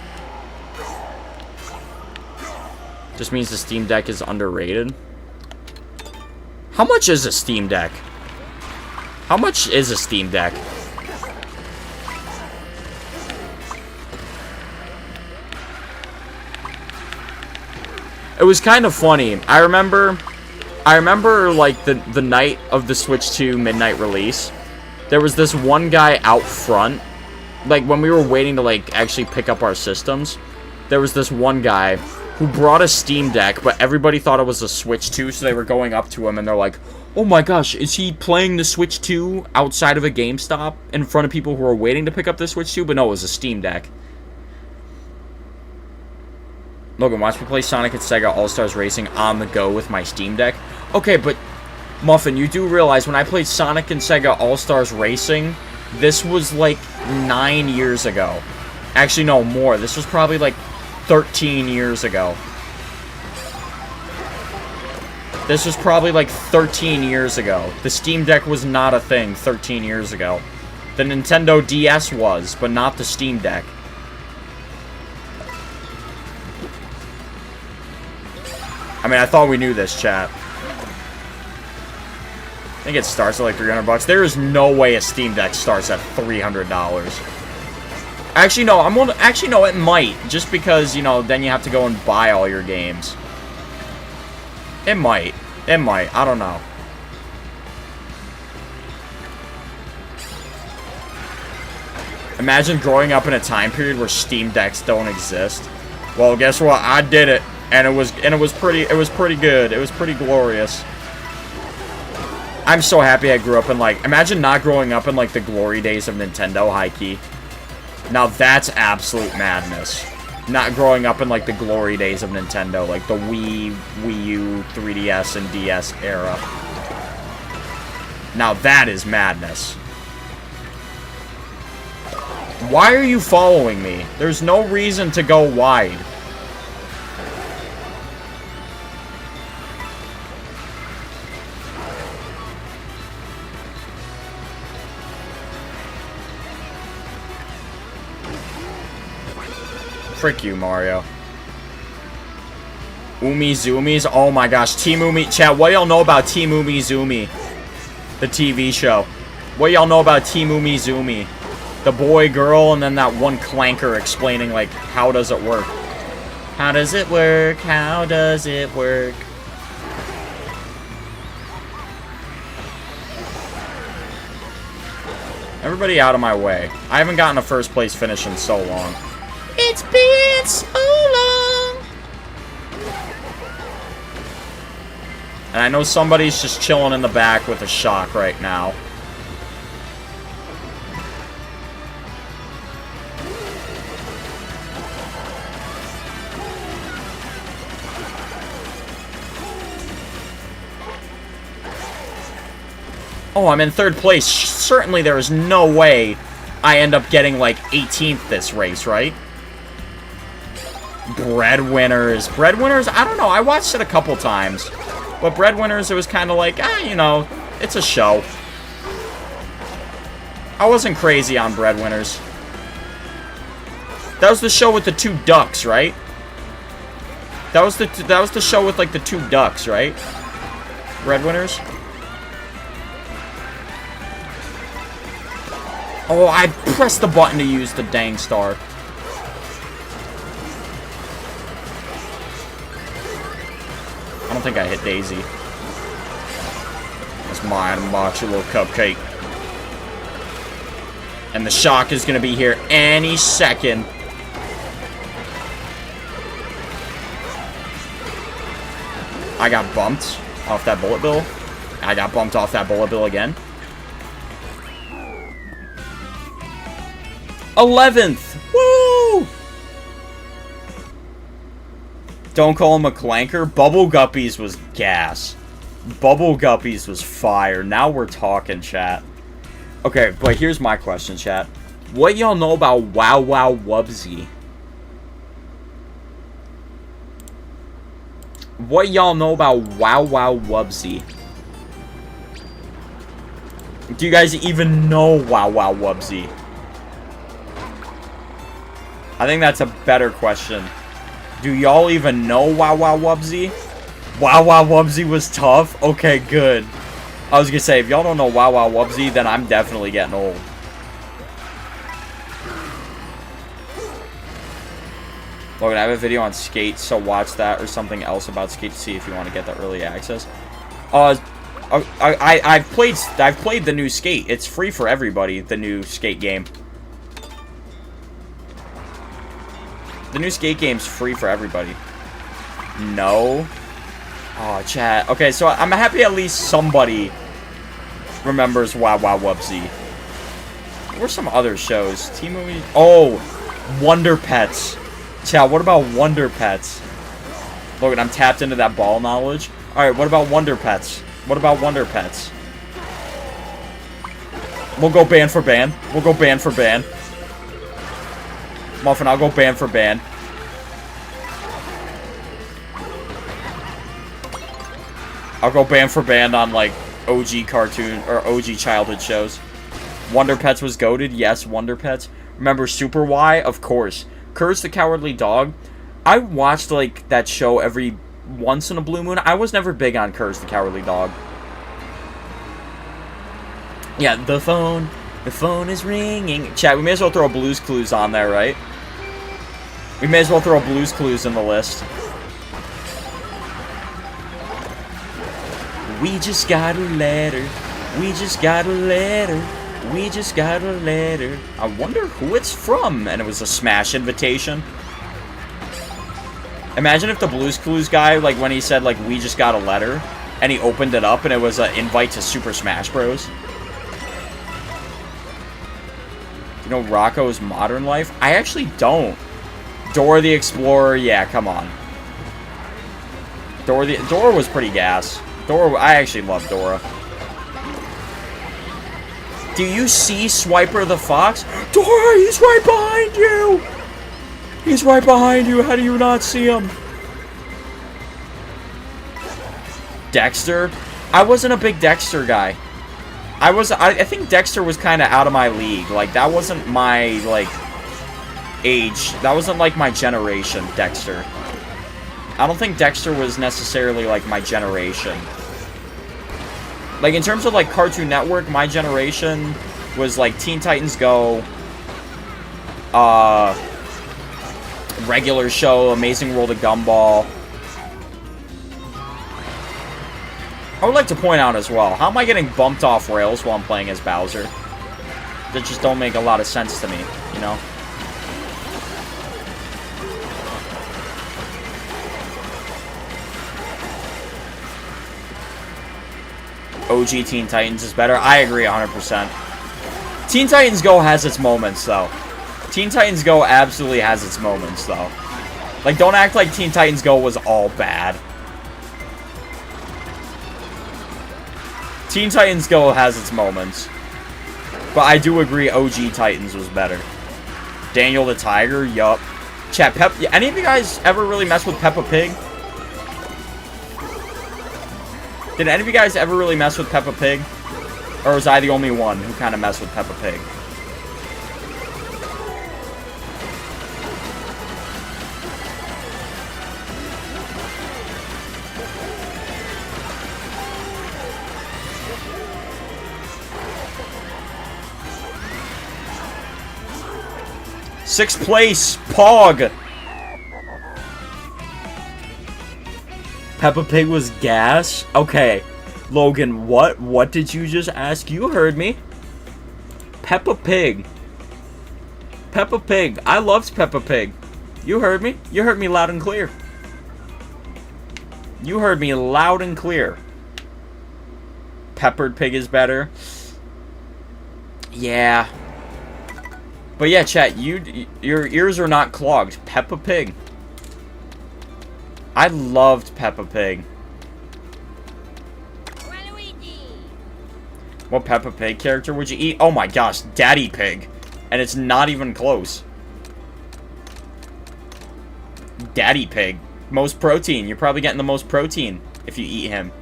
Just means the Steam Deck is underrated. How much is a Steam Deck? How much is a Steam Deck? It was kind of funny. I remember like the night of the Switch 2 midnight release. There was this one guy out front, like when we were waiting to like actually pick up our systems. There was this one guy who brought a Steam Deck, but everybody thought it was a Switch 2, so they were going up to him, and they're like, oh my gosh, is he playing the Switch 2 outside of a GameStop in front of people who are waiting to pick up the Switch 2? But no, it was a Steam Deck. Logan, watch me play Sonic and Sega All-Stars Racing on the go with my Steam Deck. Okay, but, Muffin, you do realize when I played Sonic and Sega All-Stars Racing, this was like 9 years ago. Actually, no, more. This was probably like 13 years ago. This was probably like 13 years ago. The Steam Deck was not a thing 13 years ago. The Nintendo DS was, but not the Steam Deck. I mean, I thought we knew this, chat. think it starts at like $300. There is no way a Steam Deck starts at $300. Actually, no. Actually, no. It might, just because then you have to go and buy all your games. It might. It might. I don't know. Imagine growing up in a time period where Steam Decks don't exist. Well, guess what? I did it, and it was pretty good. It was pretty glorious. I'm so happy I grew up in imagine not growing up in the glory days of Nintendo, high key. Now that's absolute madness. Not growing up in the glory days of Nintendo, like the Wii, Wii U, 3DS, and DS era. Now that is madness. Why are you following me? There's no reason to go wide. Frick you, Mario. Zoomies? Oh my gosh, Team Umi. Chat, what y'all know about Team Zoomy? The TV show. What y'all know about Team Zoomy? The boy, girl, and then that one clanker explaining, how does it work? How does it work? How does it work? Everybody out of my way. I haven't gotten a first place finish in so long. It's been so long. And I know somebody's just chilling in the back with a shock right now. Oh, I'm in third place. Certainly there is no way I end up getting 18th this race, right? Breadwinners. Breadwinners, I don't know. I watched it a couple times. But Breadwinners, it was kind of it's a show. I wasn't crazy on Breadwinners. That was the show with the two ducks, right? That was the show with the two ducks, right? Breadwinners. Oh, I pressed the button to use the dang star. I don't think I hit Daisy. That's mine, March, your little cupcake. And the shock is going to be here any second. I got bumped off that bullet bill. I got bumped off that bullet bill again. 11th! Woo! Don't call him a clanker. Bubble Guppies was gas. Bubble Guppies was fire. Now we're talking, chat. Okay, but here's my question, chat. What y'all know about Wow Wow Wubsy? What y'all know about Wow Wow Wubsy? Do you guys even know Wow Wow Wubsy? I think that's a better question. Do y'all even know Wow Wow Wubsy? Wow Wow Wubsy was tough? Okay, good. I was gonna say, if y'all don't know Wow Wow Wubsy, then I'm definitely getting old. Logan, I have a video on Skate, so watch that, or something else about Skate to see if you want to get the early access. I've played the new Skate. It's free for everybody, the new Skate game. The new Skate game's free for everybody. No. Oh, chat. Okay, so I'm happy at least somebody remembers Wow Wow Wubsy. What were some other shows? Team Movie. Oh, Wonder Pets. Chat, what about Wonder Pets? Logan, I'm tapped into that ball knowledge. Alright, what about Wonder Pets? What about Wonder Pets? We'll go band for band. We'll go band for band. Muffin, I'll go band for band. I'll go band for band on, OG cartoon, or OG childhood shows. Wonder Pets was goated? Yes, Wonder Pets. Remember Super Y? Of course. Courage the Cowardly Dog? I watched, that show every once in a blue moon. I was never big on Courage the Cowardly Dog. Yeah, the phone is ringing. Chat, we may as well throw Blue's Clues on there, right? We may as well throw Blue's Clues in the list. We just got a letter. We just got a letter. We just got a letter. I wonder who it's from. And it was a Smash invitation. Imagine if the Blue's Clues guy, like, when he said, like, we just got a letter, and he opened it up, and it was an invite to Super Smash Bros. You know Rocco's Modern Life? I actually don't. Dora the Explorer, yeah, come on. Dora was pretty gas. I actually love Dora. Do you see Swiper the Fox? Dora, he's right behind you! He's right behind you. How do you not see him? Dexter? I wasn't a big Dexter guy. I think Dexter was kind of out of my league. Like, that wasn't my, like, age. That wasn't, like, my generation, Dexter. I don't think Dexter was necessarily, like, my generation. Like, in terms of, like, Cartoon Network, my generation was, like, Teen Titans Go, Regular Show, Amazing World of Gumball. I would like to point out as well, how am I getting bumped off rails while I'm playing as Bowser? That just don't make a lot of sense to me, you know? OG Teen Titans is better. I agree 100%. Teen Titans Go has its moments, though. Teen Titans Go absolutely has its moments, though. Like, don't act like Teen Titans Go was all bad. Teen Titans Go has its moments. But I do agree OG Titans was better. Daniel the Tiger, yup. Chat, any of you guys ever really mess with Peppa Pig? Did any of you guys ever really mess with Peppa Pig? Or was I the only one who kind of messed with Peppa Pig? Sixth place, Pog. Peppa Pig was gas? Okay. Logan, what did you just ask? You heard me. Peppa Pig. Peppa Pig. I loved Peppa Pig. You heard me. You heard me loud and clear. You heard me loud and clear. Peppered Pig is better. Yeah. But yeah, chat, your ears are not clogged. Peppa Pig. I loved Peppa Pig. What Peppa Pig character would you eat? Oh my gosh, Daddy Pig. And it's not even close. Daddy Pig. Most protein. You're probably getting the most protein if you eat him.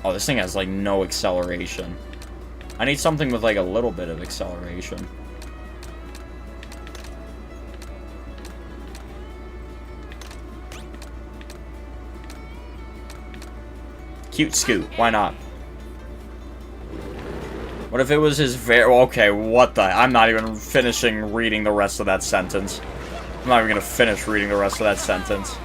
Oh, this thing has, like, no acceleration. I need something with, like, a little bit of acceleration. Cute Scoot. Why not? What if it was his very... Okay, what the... I'm not even finishing reading the rest of that sentence. I'm not even gonna finish reading the rest of that sentence.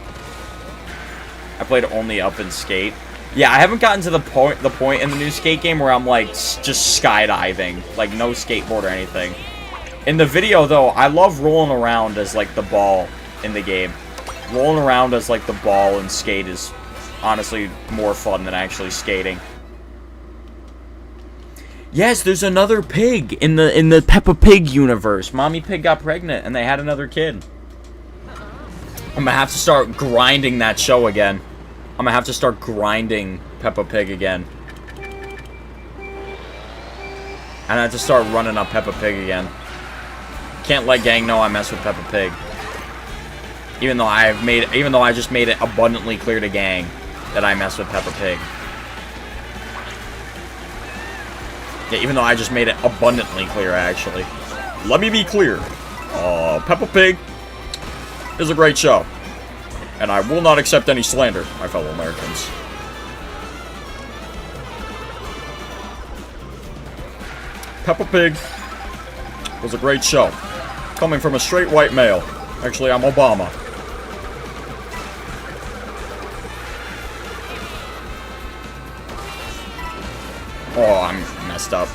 I played only up in Skate. Yeah, I haven't gotten to the point in the new Skate game where I'm, like, just skydiving. Like, no skateboard or anything. In the video, though, I love rolling around as, like, the ball in the game. Rolling around as, like, the ball in Skate is honestly more fun than actually skating. Yes, there's another pig in the Peppa Pig universe. Mommy Pig got pregnant and they had another kid. I'm gonna have to start grinding that show again. I'm gonna have to start grinding Peppa Pig again. And I have to start running up Peppa Pig again. Can't let gang know I mess with Peppa Pig. Even though I just made it abundantly clear to gang that I mess with Peppa Pig. Yeah, even though I just made it abundantly clear, actually. let me be clear. Peppa Pig is a great show. And I will not accept any slander, my fellow Americans. Peppa Pig was a great show. Coming from a straight white male. Actually, I'm Obama. Oh, I'm messed up.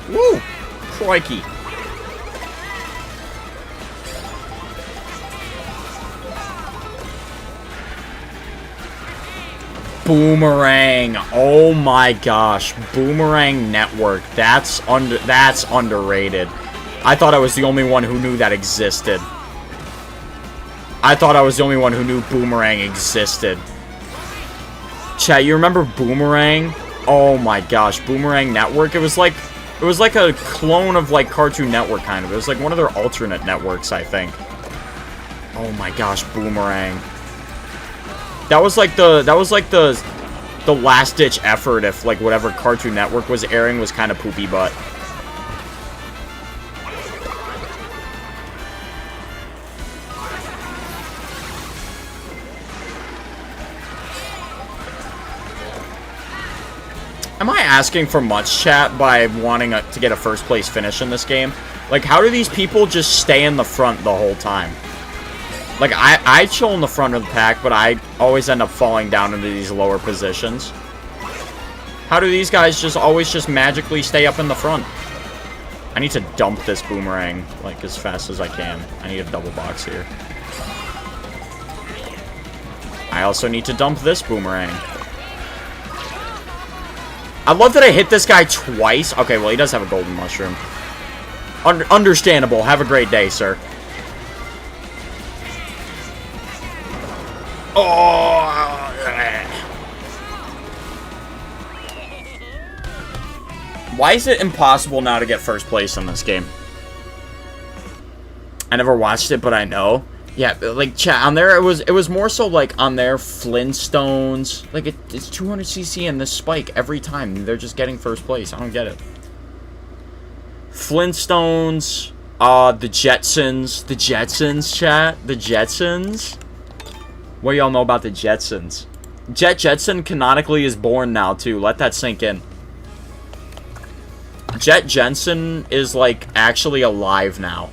Woo! Crikey. Boomerang. Oh my gosh. Boomerang Network. That's underrated. I thought I was the only one who knew that existed. I thought I was the only one who knew Boomerang existed. Chat, you remember Boomerang? Oh my gosh, Boomerang Network. It was like a clone of like Cartoon Network kind of. It was like one of their alternate networks, I think. Oh my gosh, Boomerang. That was like the last ditch effort if like whatever Cartoon Network was airing was kind of poopy butt. Am I asking for much, chat, by wanting to get a first place finish in this game? Like, how do these people just stay in the front the whole time? Like, I chill in the front of the pack, but I always end up falling down into these lower positions. How do these guys just always just magically stay up in the front? I need to dump this Boomerang, like, as fast as I can. I need a double box here. I also need to dump this Boomerang. I love that I hit this guy twice. Okay, well, he does have a golden mushroom. Understandable. Have a great day, sir. Oh. Why is it impossible now to get first place in this game? I never watched it, but I know. Yeah, like, chat, on there, it was more so, like, on their Flintstones. Like, it's 200cc and this spike every time. They're just getting first place. I don't get it. Flintstones, the Jetsons. The Jetsons, chat. The Jetsons. What do y'all know about the Jetsons? Jetson canonically is born now, too. Let that sink in. Jet Jensen is, like, actually alive now.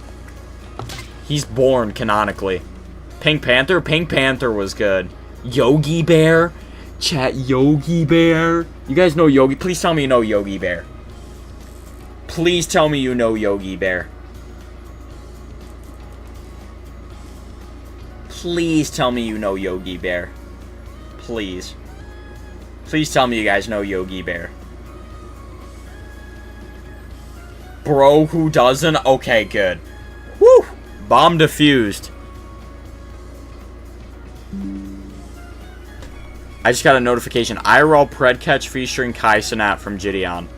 He's born canonically. Pink Panther? Pink Panther was good. Yogi Bear? Chat, Yogi Bear? You guys know Yogi? Please tell me you know Yogi Bear. Please tell me you know Yogi Bear. Please tell me you know Yogi Bear. Please. Please tell me you guys know Yogi Bear. Bro, who doesn't? Okay, good. Woo! Bomb defused. I just got a notification. IRL Pred Catch featuring Kai Cenat from Gideon.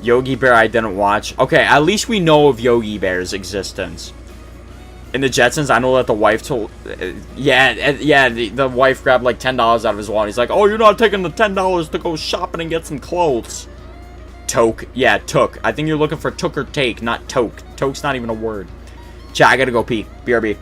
Yogi Bear I didn't watch. Okay, at least we know of Yogi Bear's existence. In the Jetsons, I know that the wife told... yeah, the wife grabbed like $10 out of his wallet. He's like, oh, you're not taking the $10 to go shopping and get some clothes. Toke. Yeah, took. I think you're looking for took or take, not toke. Toke's not even a word. Chat, I gotta go pee. BRB.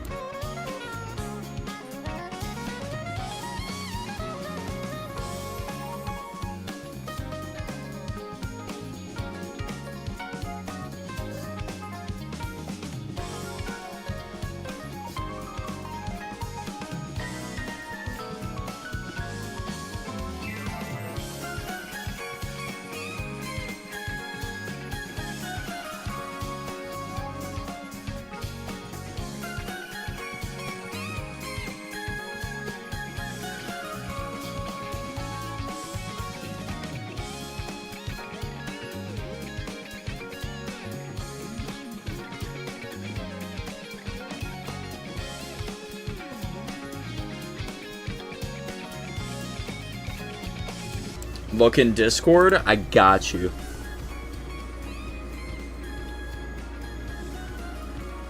Look in Discord. I got you.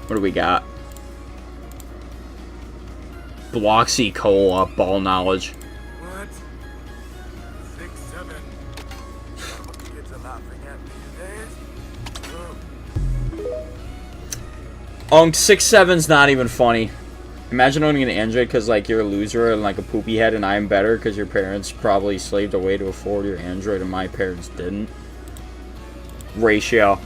What do we got? Bloxy Cola, ball knowledge. What? 6, 7. Kids are laughing at me. 6'7's not even funny. Imagine owning an Android because, like, you're a loser and, like, a poopy head, and I'm better because your parents probably slaved away to afford your Android and my parents didn't. Ratio.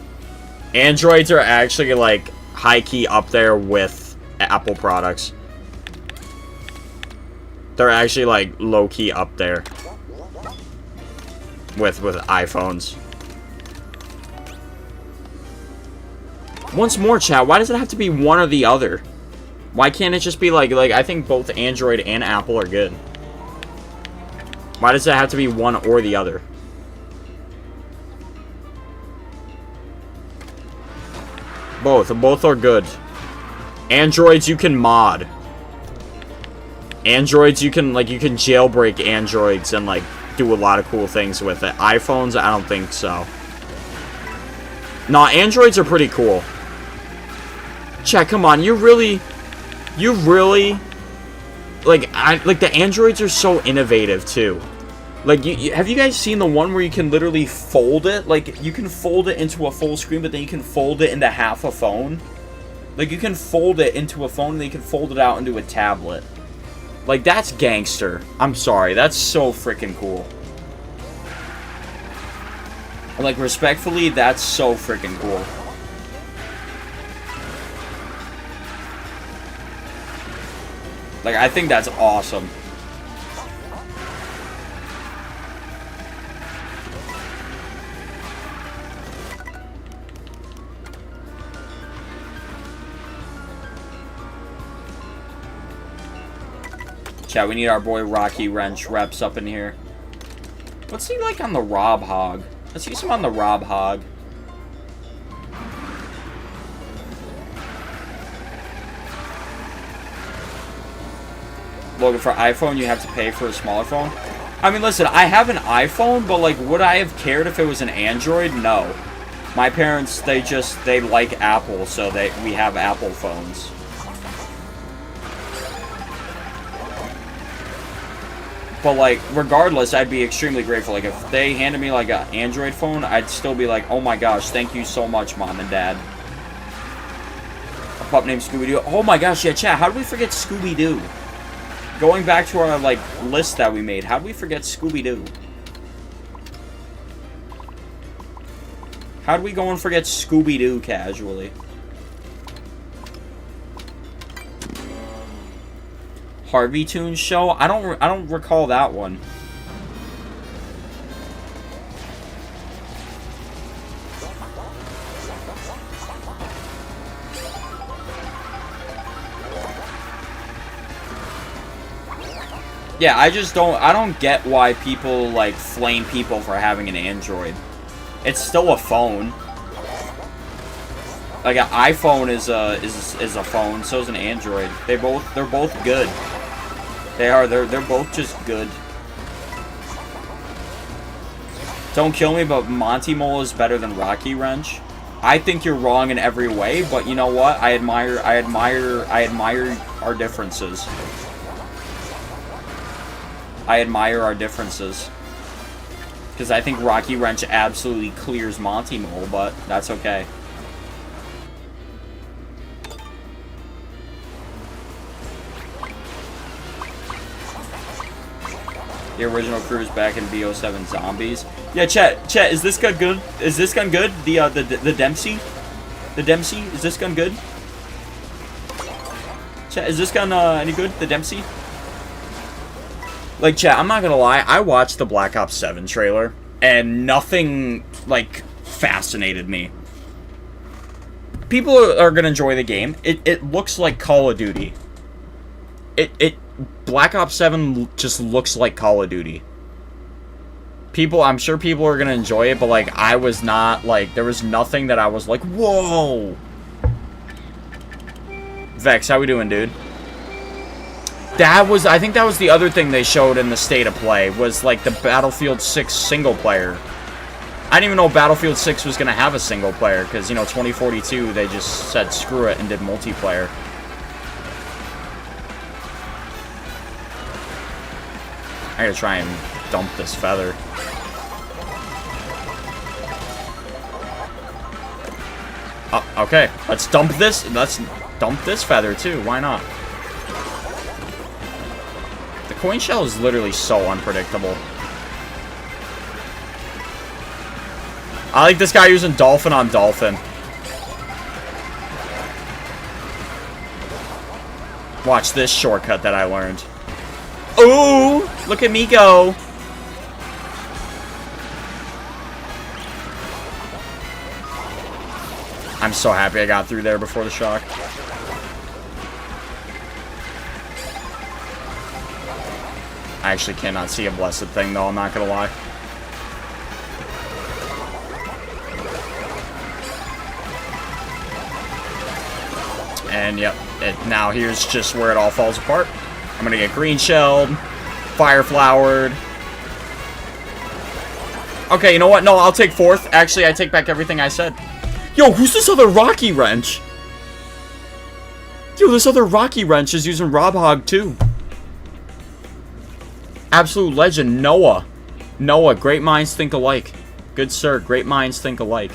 Androids are actually, like, high-key up there with Apple products. They're actually, like, low-key up there with iPhones. Once more, chat, why does it have to be one or the other? Why can't it just be like I think both Android and Apple are good. Why does it have to be one or the other? Both are good. Androids you can mod. Androids you can jailbreak Androids and like do a lot of cool things with it. iPhones, I don't think so. Nah, Androids are pretty cool. Chat, come on, you really like the Androids are so innovative too. Like have you guys seen the one where you can literally fold it? Like you can fold it into a full screen, but then you can fold it into half a phone. Like you can fold it into a phone and then you can fold it out into a tablet. Like that's gangster. I'm sorry, that's so freaking cool. Like respectfully, that's so freaking cool. Like, I think that's awesome. Chat, we need our boy Rocky Wrench reps up in here. What's he like on the Rob Hog? Let's use him on the Rob Hog. Logan, for iPhone, you have to pay for a smaller phone? I mean, listen, I have an iPhone, but, like, would I have cared if it was an Android? No. My parents, they like Apple, so we have Apple phones. But, like, regardless, I'd be extremely grateful. Like, if they handed me, like, an Android phone, I'd still be like, oh my gosh, thank you so much, Mom and Dad. A pup named Scooby-Doo. Oh my gosh, yeah, chat, how did we forget Scooby-Doo? Going back to our, like, list that we made, how did we forget Scooby-Doo? How did we go and forget Scooby-Doo casually? Harvey Toons show? I don't recall that one. Yeah, I don't get why people, like, flame people for having an Android. It's still a phone. Like, an iPhone is a phone, so is an Android. They're both good. They're both just good. Don't kill me, but Monty Mole is better than Rocky Wrench. I think you're wrong in every way, but you know what? I admire our differences. I admire our differences. Because I think Rocky Wrench absolutely clears Monty Mole, but that's okay. The original crew is back in BO7 Zombies. Yeah, chat, is this gun good? Is this gun good? The Dempsey? The Dempsey? Is this gun good? Chat, is this gun any good? The Dempsey? Like, chat, I'm not gonna lie, I watched the Black Ops 7 trailer, and nothing, like, fascinated me. People are gonna enjoy the game. It looks like Call of Duty. Black Ops 7 just looks like Call of Duty. I'm sure people are gonna enjoy it, but, like, I was not, like, there was nothing that I was like, whoa! Vex, how we doing, dude? I think that was the other thing they showed in the State of Play, was, like, the Battlefield 6 single player. I didn't even know Battlefield 6 was going to have a single player, because, you know, 2042, they just said screw it and did multiplayer. I gotta try and dump this feather. Oh, Okay, let's dump this. Let's dump this feather too. Why not? The coin shell is literally so unpredictable. I like this guy using dolphin on dolphin. Watch this shortcut that I learned. Ooh, look at me go. I'm so happy I got through there before the shock. I actually cannot see a blessed thing though, I'm not gonna lie. And yep, now here's just where it all falls apart. I'm gonna get green shelled, fire flowered. Okay, you know what? No, I'll take fourth. Actually, I take back everything I said. Yo, who's this other Rocky Wrench? Yo, this other Rocky Wrench is using Rob Hog too. Absolute legend, Noah. Noah, great minds think alike. Good sir, great minds think alike.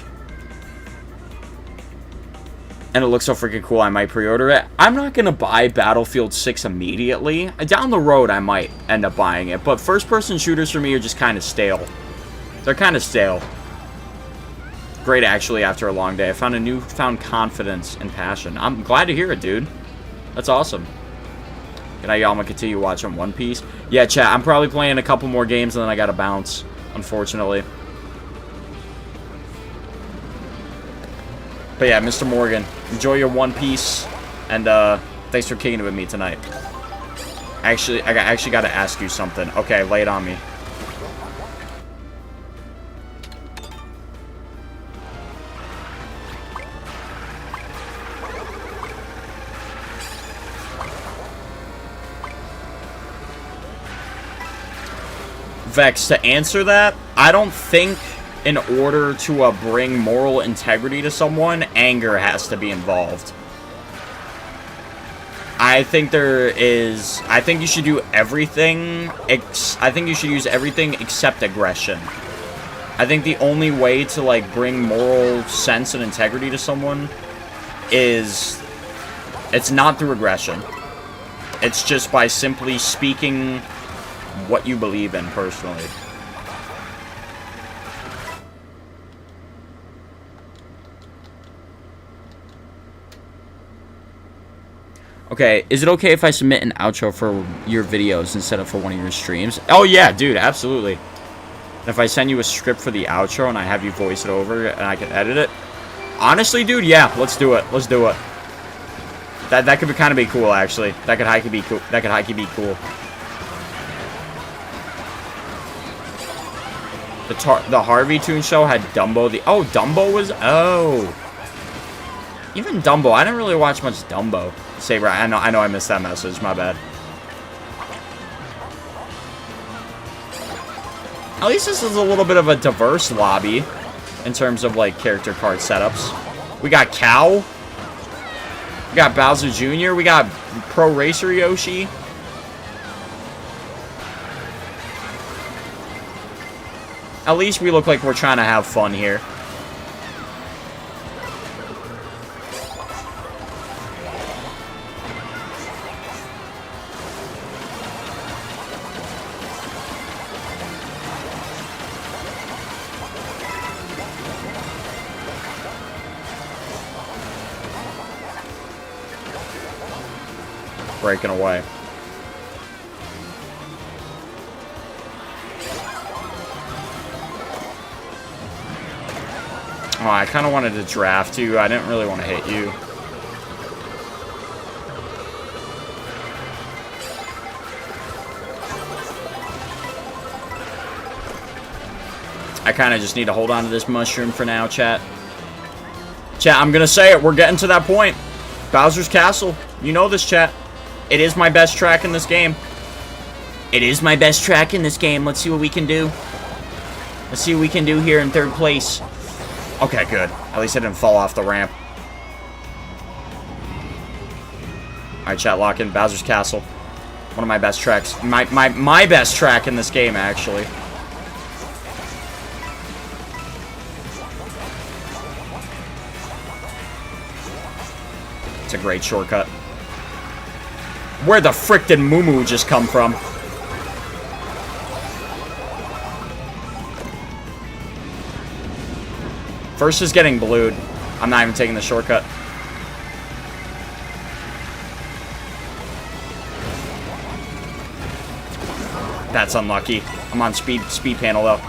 And it looks so freaking cool, I might pre-order it. I'm not going to buy Battlefield 6 immediately. Down the road, I might end up buying it. But first-person shooters for me are just kind of stale. They're kind of stale. Great, actually, after a long day. I found a newfound confidence and passion. I'm glad to hear it, dude. That's awesome. Good night, y'all. I'm going to continue watching One Piece. Yeah, chat, I'm probably playing a couple more games and then I got to bounce, unfortunately. But yeah, Mr. Morgan, enjoy your One Piece, and thanks for kicking it with me tonight. I actually got to ask you something. Okay, lay it on me. Vex, to answer that, I don't think in order to bring moral integrity to someone, anger has to be involved. I think you should do everything, I think you should use everything except aggression. I think the only way to, like, bring moral sense and integrity to someone is, it's not through aggression. It's just by simply speaking what you believe in personally. Okay, is it okay if I submit an outro for your videos instead of for one of your streams? Oh yeah, dude, absolutely. And if I send you a script for the outro and I have you voice it over and I can edit it, honestly, dude, yeah, let's do it. Let's do it. That could kind of be cool, actually. That could hikey be cool. That could hikey be cool. The Harvey Toon show had Dumbo. Oh, Dumbo was. Oh, even Dumbo. I didn't really watch much Dumbo. Saber, I know I missed that message. My bad. At least this is a little bit of a diverse lobby in terms of like character card setups. We got Cow. We got Bowser Jr. We got Pro Racer Yoshi. At least we look like we're trying to have fun here. Breaking away. Oh, I kind of wanted to draft you. I didn't really want to hit you. I kind of just need to hold on to this mushroom for now, chat. Chat, I'm going to say it. We're getting to that point. Bowser's Castle. You know this, chat. It is my best track in this game. It is my best track in this game. Let's see what we can do. Let's see what we can do here in third place. Okay, good. At least I didn't fall off the ramp. Alright, chat, lock in. Bowser's Castle. One of my best tracks. My best track in this game, actually. It's a great shortcut. Where the frick did Moo just come from? First is getting blued. I'm not even taking the shortcut. That's unlucky. I'm on speed panel though.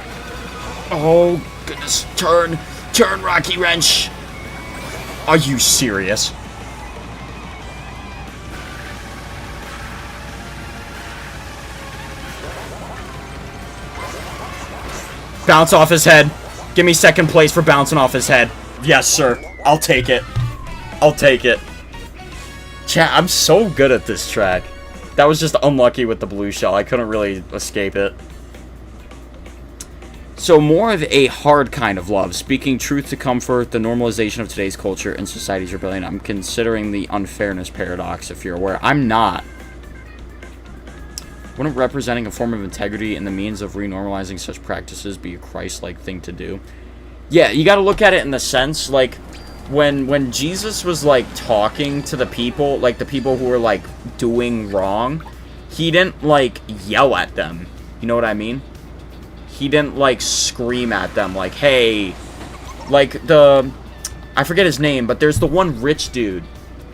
Oh goodness. Turn, Rocky Wrench. Are you serious? Bounce off his head. Give me second place for bouncing off his head. Yes, sir. I'll take it. I'll take it. Chat, I'm so good at this track. That was just unlucky with the blue shell. I couldn't really escape it. So more of a hard kind of love. Speaking truth to comfort, the normalization of today's culture and society's rebellion. I'm considering the unfairness paradox, if you're aware. I'm not. Wouldn't representing a form of integrity and the means of renormalizing such practices be a Christ-like thing to do? Yeah, you gotta look at it in the sense, like, when Jesus was, like, talking to the people, like, the people who were, like, doing wrong, he didn't, like, yell at them. You know what I mean? He didn't, like, scream at them, like, hey, like, I forget his name, but there's the one rich dude,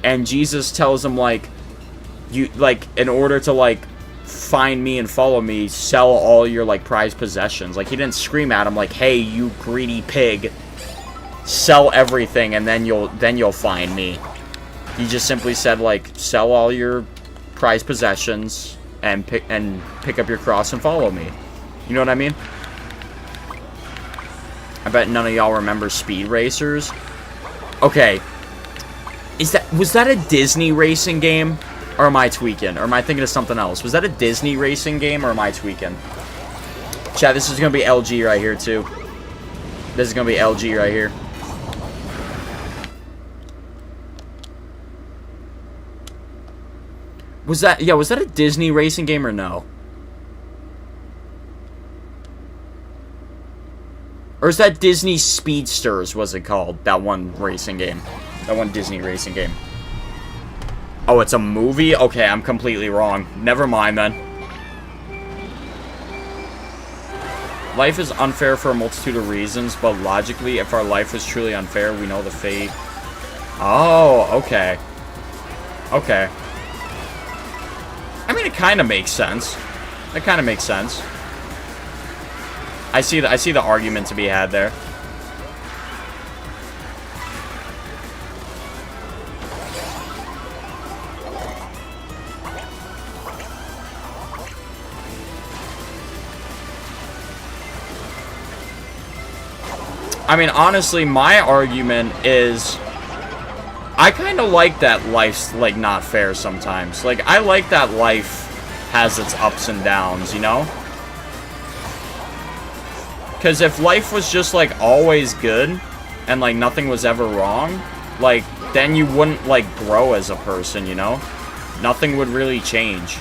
and Jesus tells him, like, you, like, in order to, like, find me and follow me, sell all your, like, prized possessions. Like, he didn't scream at him, like, hey, you greedy pig, sell everything, and then you'll find me. He just simply said, like, sell all your prized possessions and pick up your cross and follow me. You know what I mean? I bet none of y'all remember Speed Racers. Okay. Was that a Disney racing game? Or am I tweaking? Or am I thinking of something else? Was that a Disney racing game, or am I tweaking? Chat, this is gonna be LG right here, too. This is gonna be LG right here. Was that a Disney racing game or no? Or is that Disney Speedsters, was it called? That one racing game. That one Disney racing game. Oh, it's a movie? Okay, I'm completely wrong. Never mind, then. Life is unfair for a multitude of reasons, but logically, if our life was truly unfair, we know the fate. Oh, okay. Okay. I mean, it kind of makes sense. It kind of makes sense. I see the argument to be had there. I mean, honestly, my argument is I kind of like that life's, like, not fair sometimes. Like, I like that life has its ups and downs, you know? Because if life was just, like, always good and, like, nothing was ever wrong, like, then you wouldn't, like, grow as a person, you know? Nothing would really change.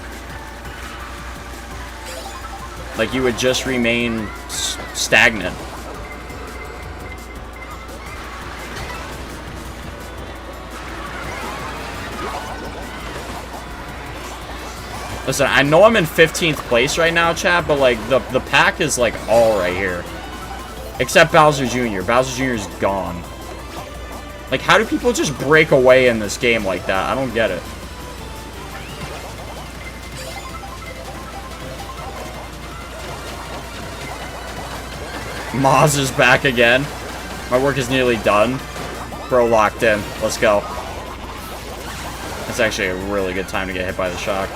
Like, you would just remain stagnant. Listen, I know I'm in 15th place right now, chat, but, like, the pack is, like, all right here. Except Bowser Jr. Bowser Jr. is gone. Like, how do people just break away in this game like that? I don't get it. Maz is back again. My work is nearly done. Bro locked in. Let's go. It's actually a really good time to get hit by the shock.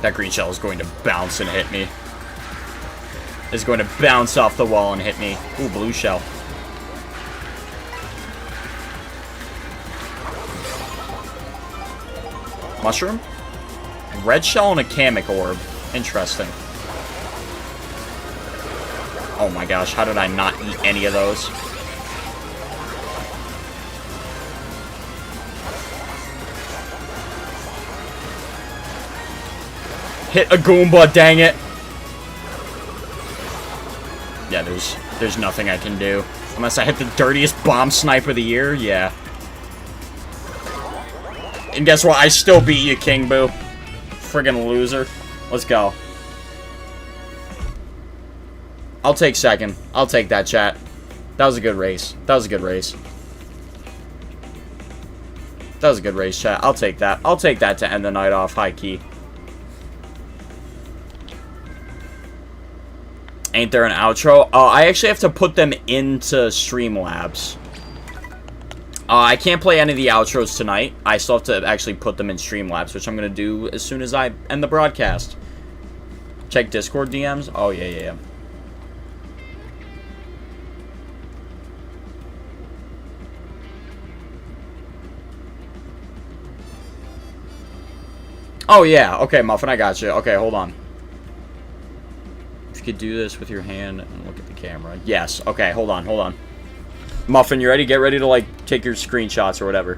That green shell is going to bounce and hit me. It's going to bounce off the wall and hit me. Ooh, blue shell. Mushroom? Red shell and a Kamek orb. Interesting. Oh my gosh, how did I not eat any of those? Hit a Goomba, dang it. Yeah, there's nothing I can do. Unless I hit the dirtiest bomb sniper of the year, yeah. And guess what? I still beat you, King Boo. Friggin' loser. Let's go. I'll take second. I'll take that, chat. That was a good race. That was a good race. That was a good race, chat. I'll take that. I'll take that to end the night off, high key. Ain't there an outro? Oh, I actually have to put them into Streamlabs. I can't play any of the outros tonight. I still have to actually put them in Streamlabs, which I'm going to do as soon as I end the broadcast. Check Discord DMs. Oh, yeah. Oh, yeah. Okay, Muffin, I got you. Okay, hold on. If you could do this with your hand and look at the camera. Yes. Okay, hold on. Muffin, you ready? Get ready to, like, take your screenshots or whatever.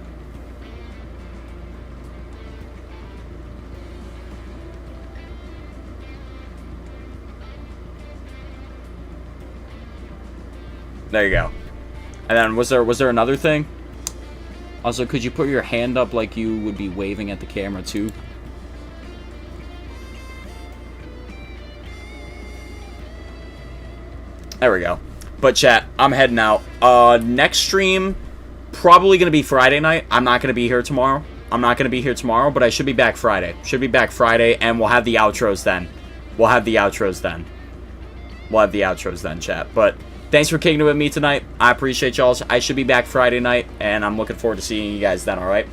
There you go. And then, was there another thing? Also, could you put your hand up like you would be waving at the camera, too? There we go. But chat, I'm heading out. Next stream, probably going to be Friday night. I'm not going to be here tomorrow. But I should be back Friday. And we'll have the outros then. Chat. But thanks for kicking it with me tonight. I appreciate y'all. I should be back Friday night, and I'm looking forward to seeing you guys then, alright?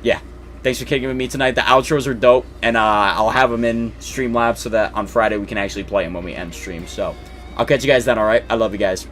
Yeah. Thanks for kicking with me tonight. The outros are dope, and I'll have them in Streamlabs so that on Friday we can actually play them when we end stream. So I'll catch you guys then, alright? I love you guys.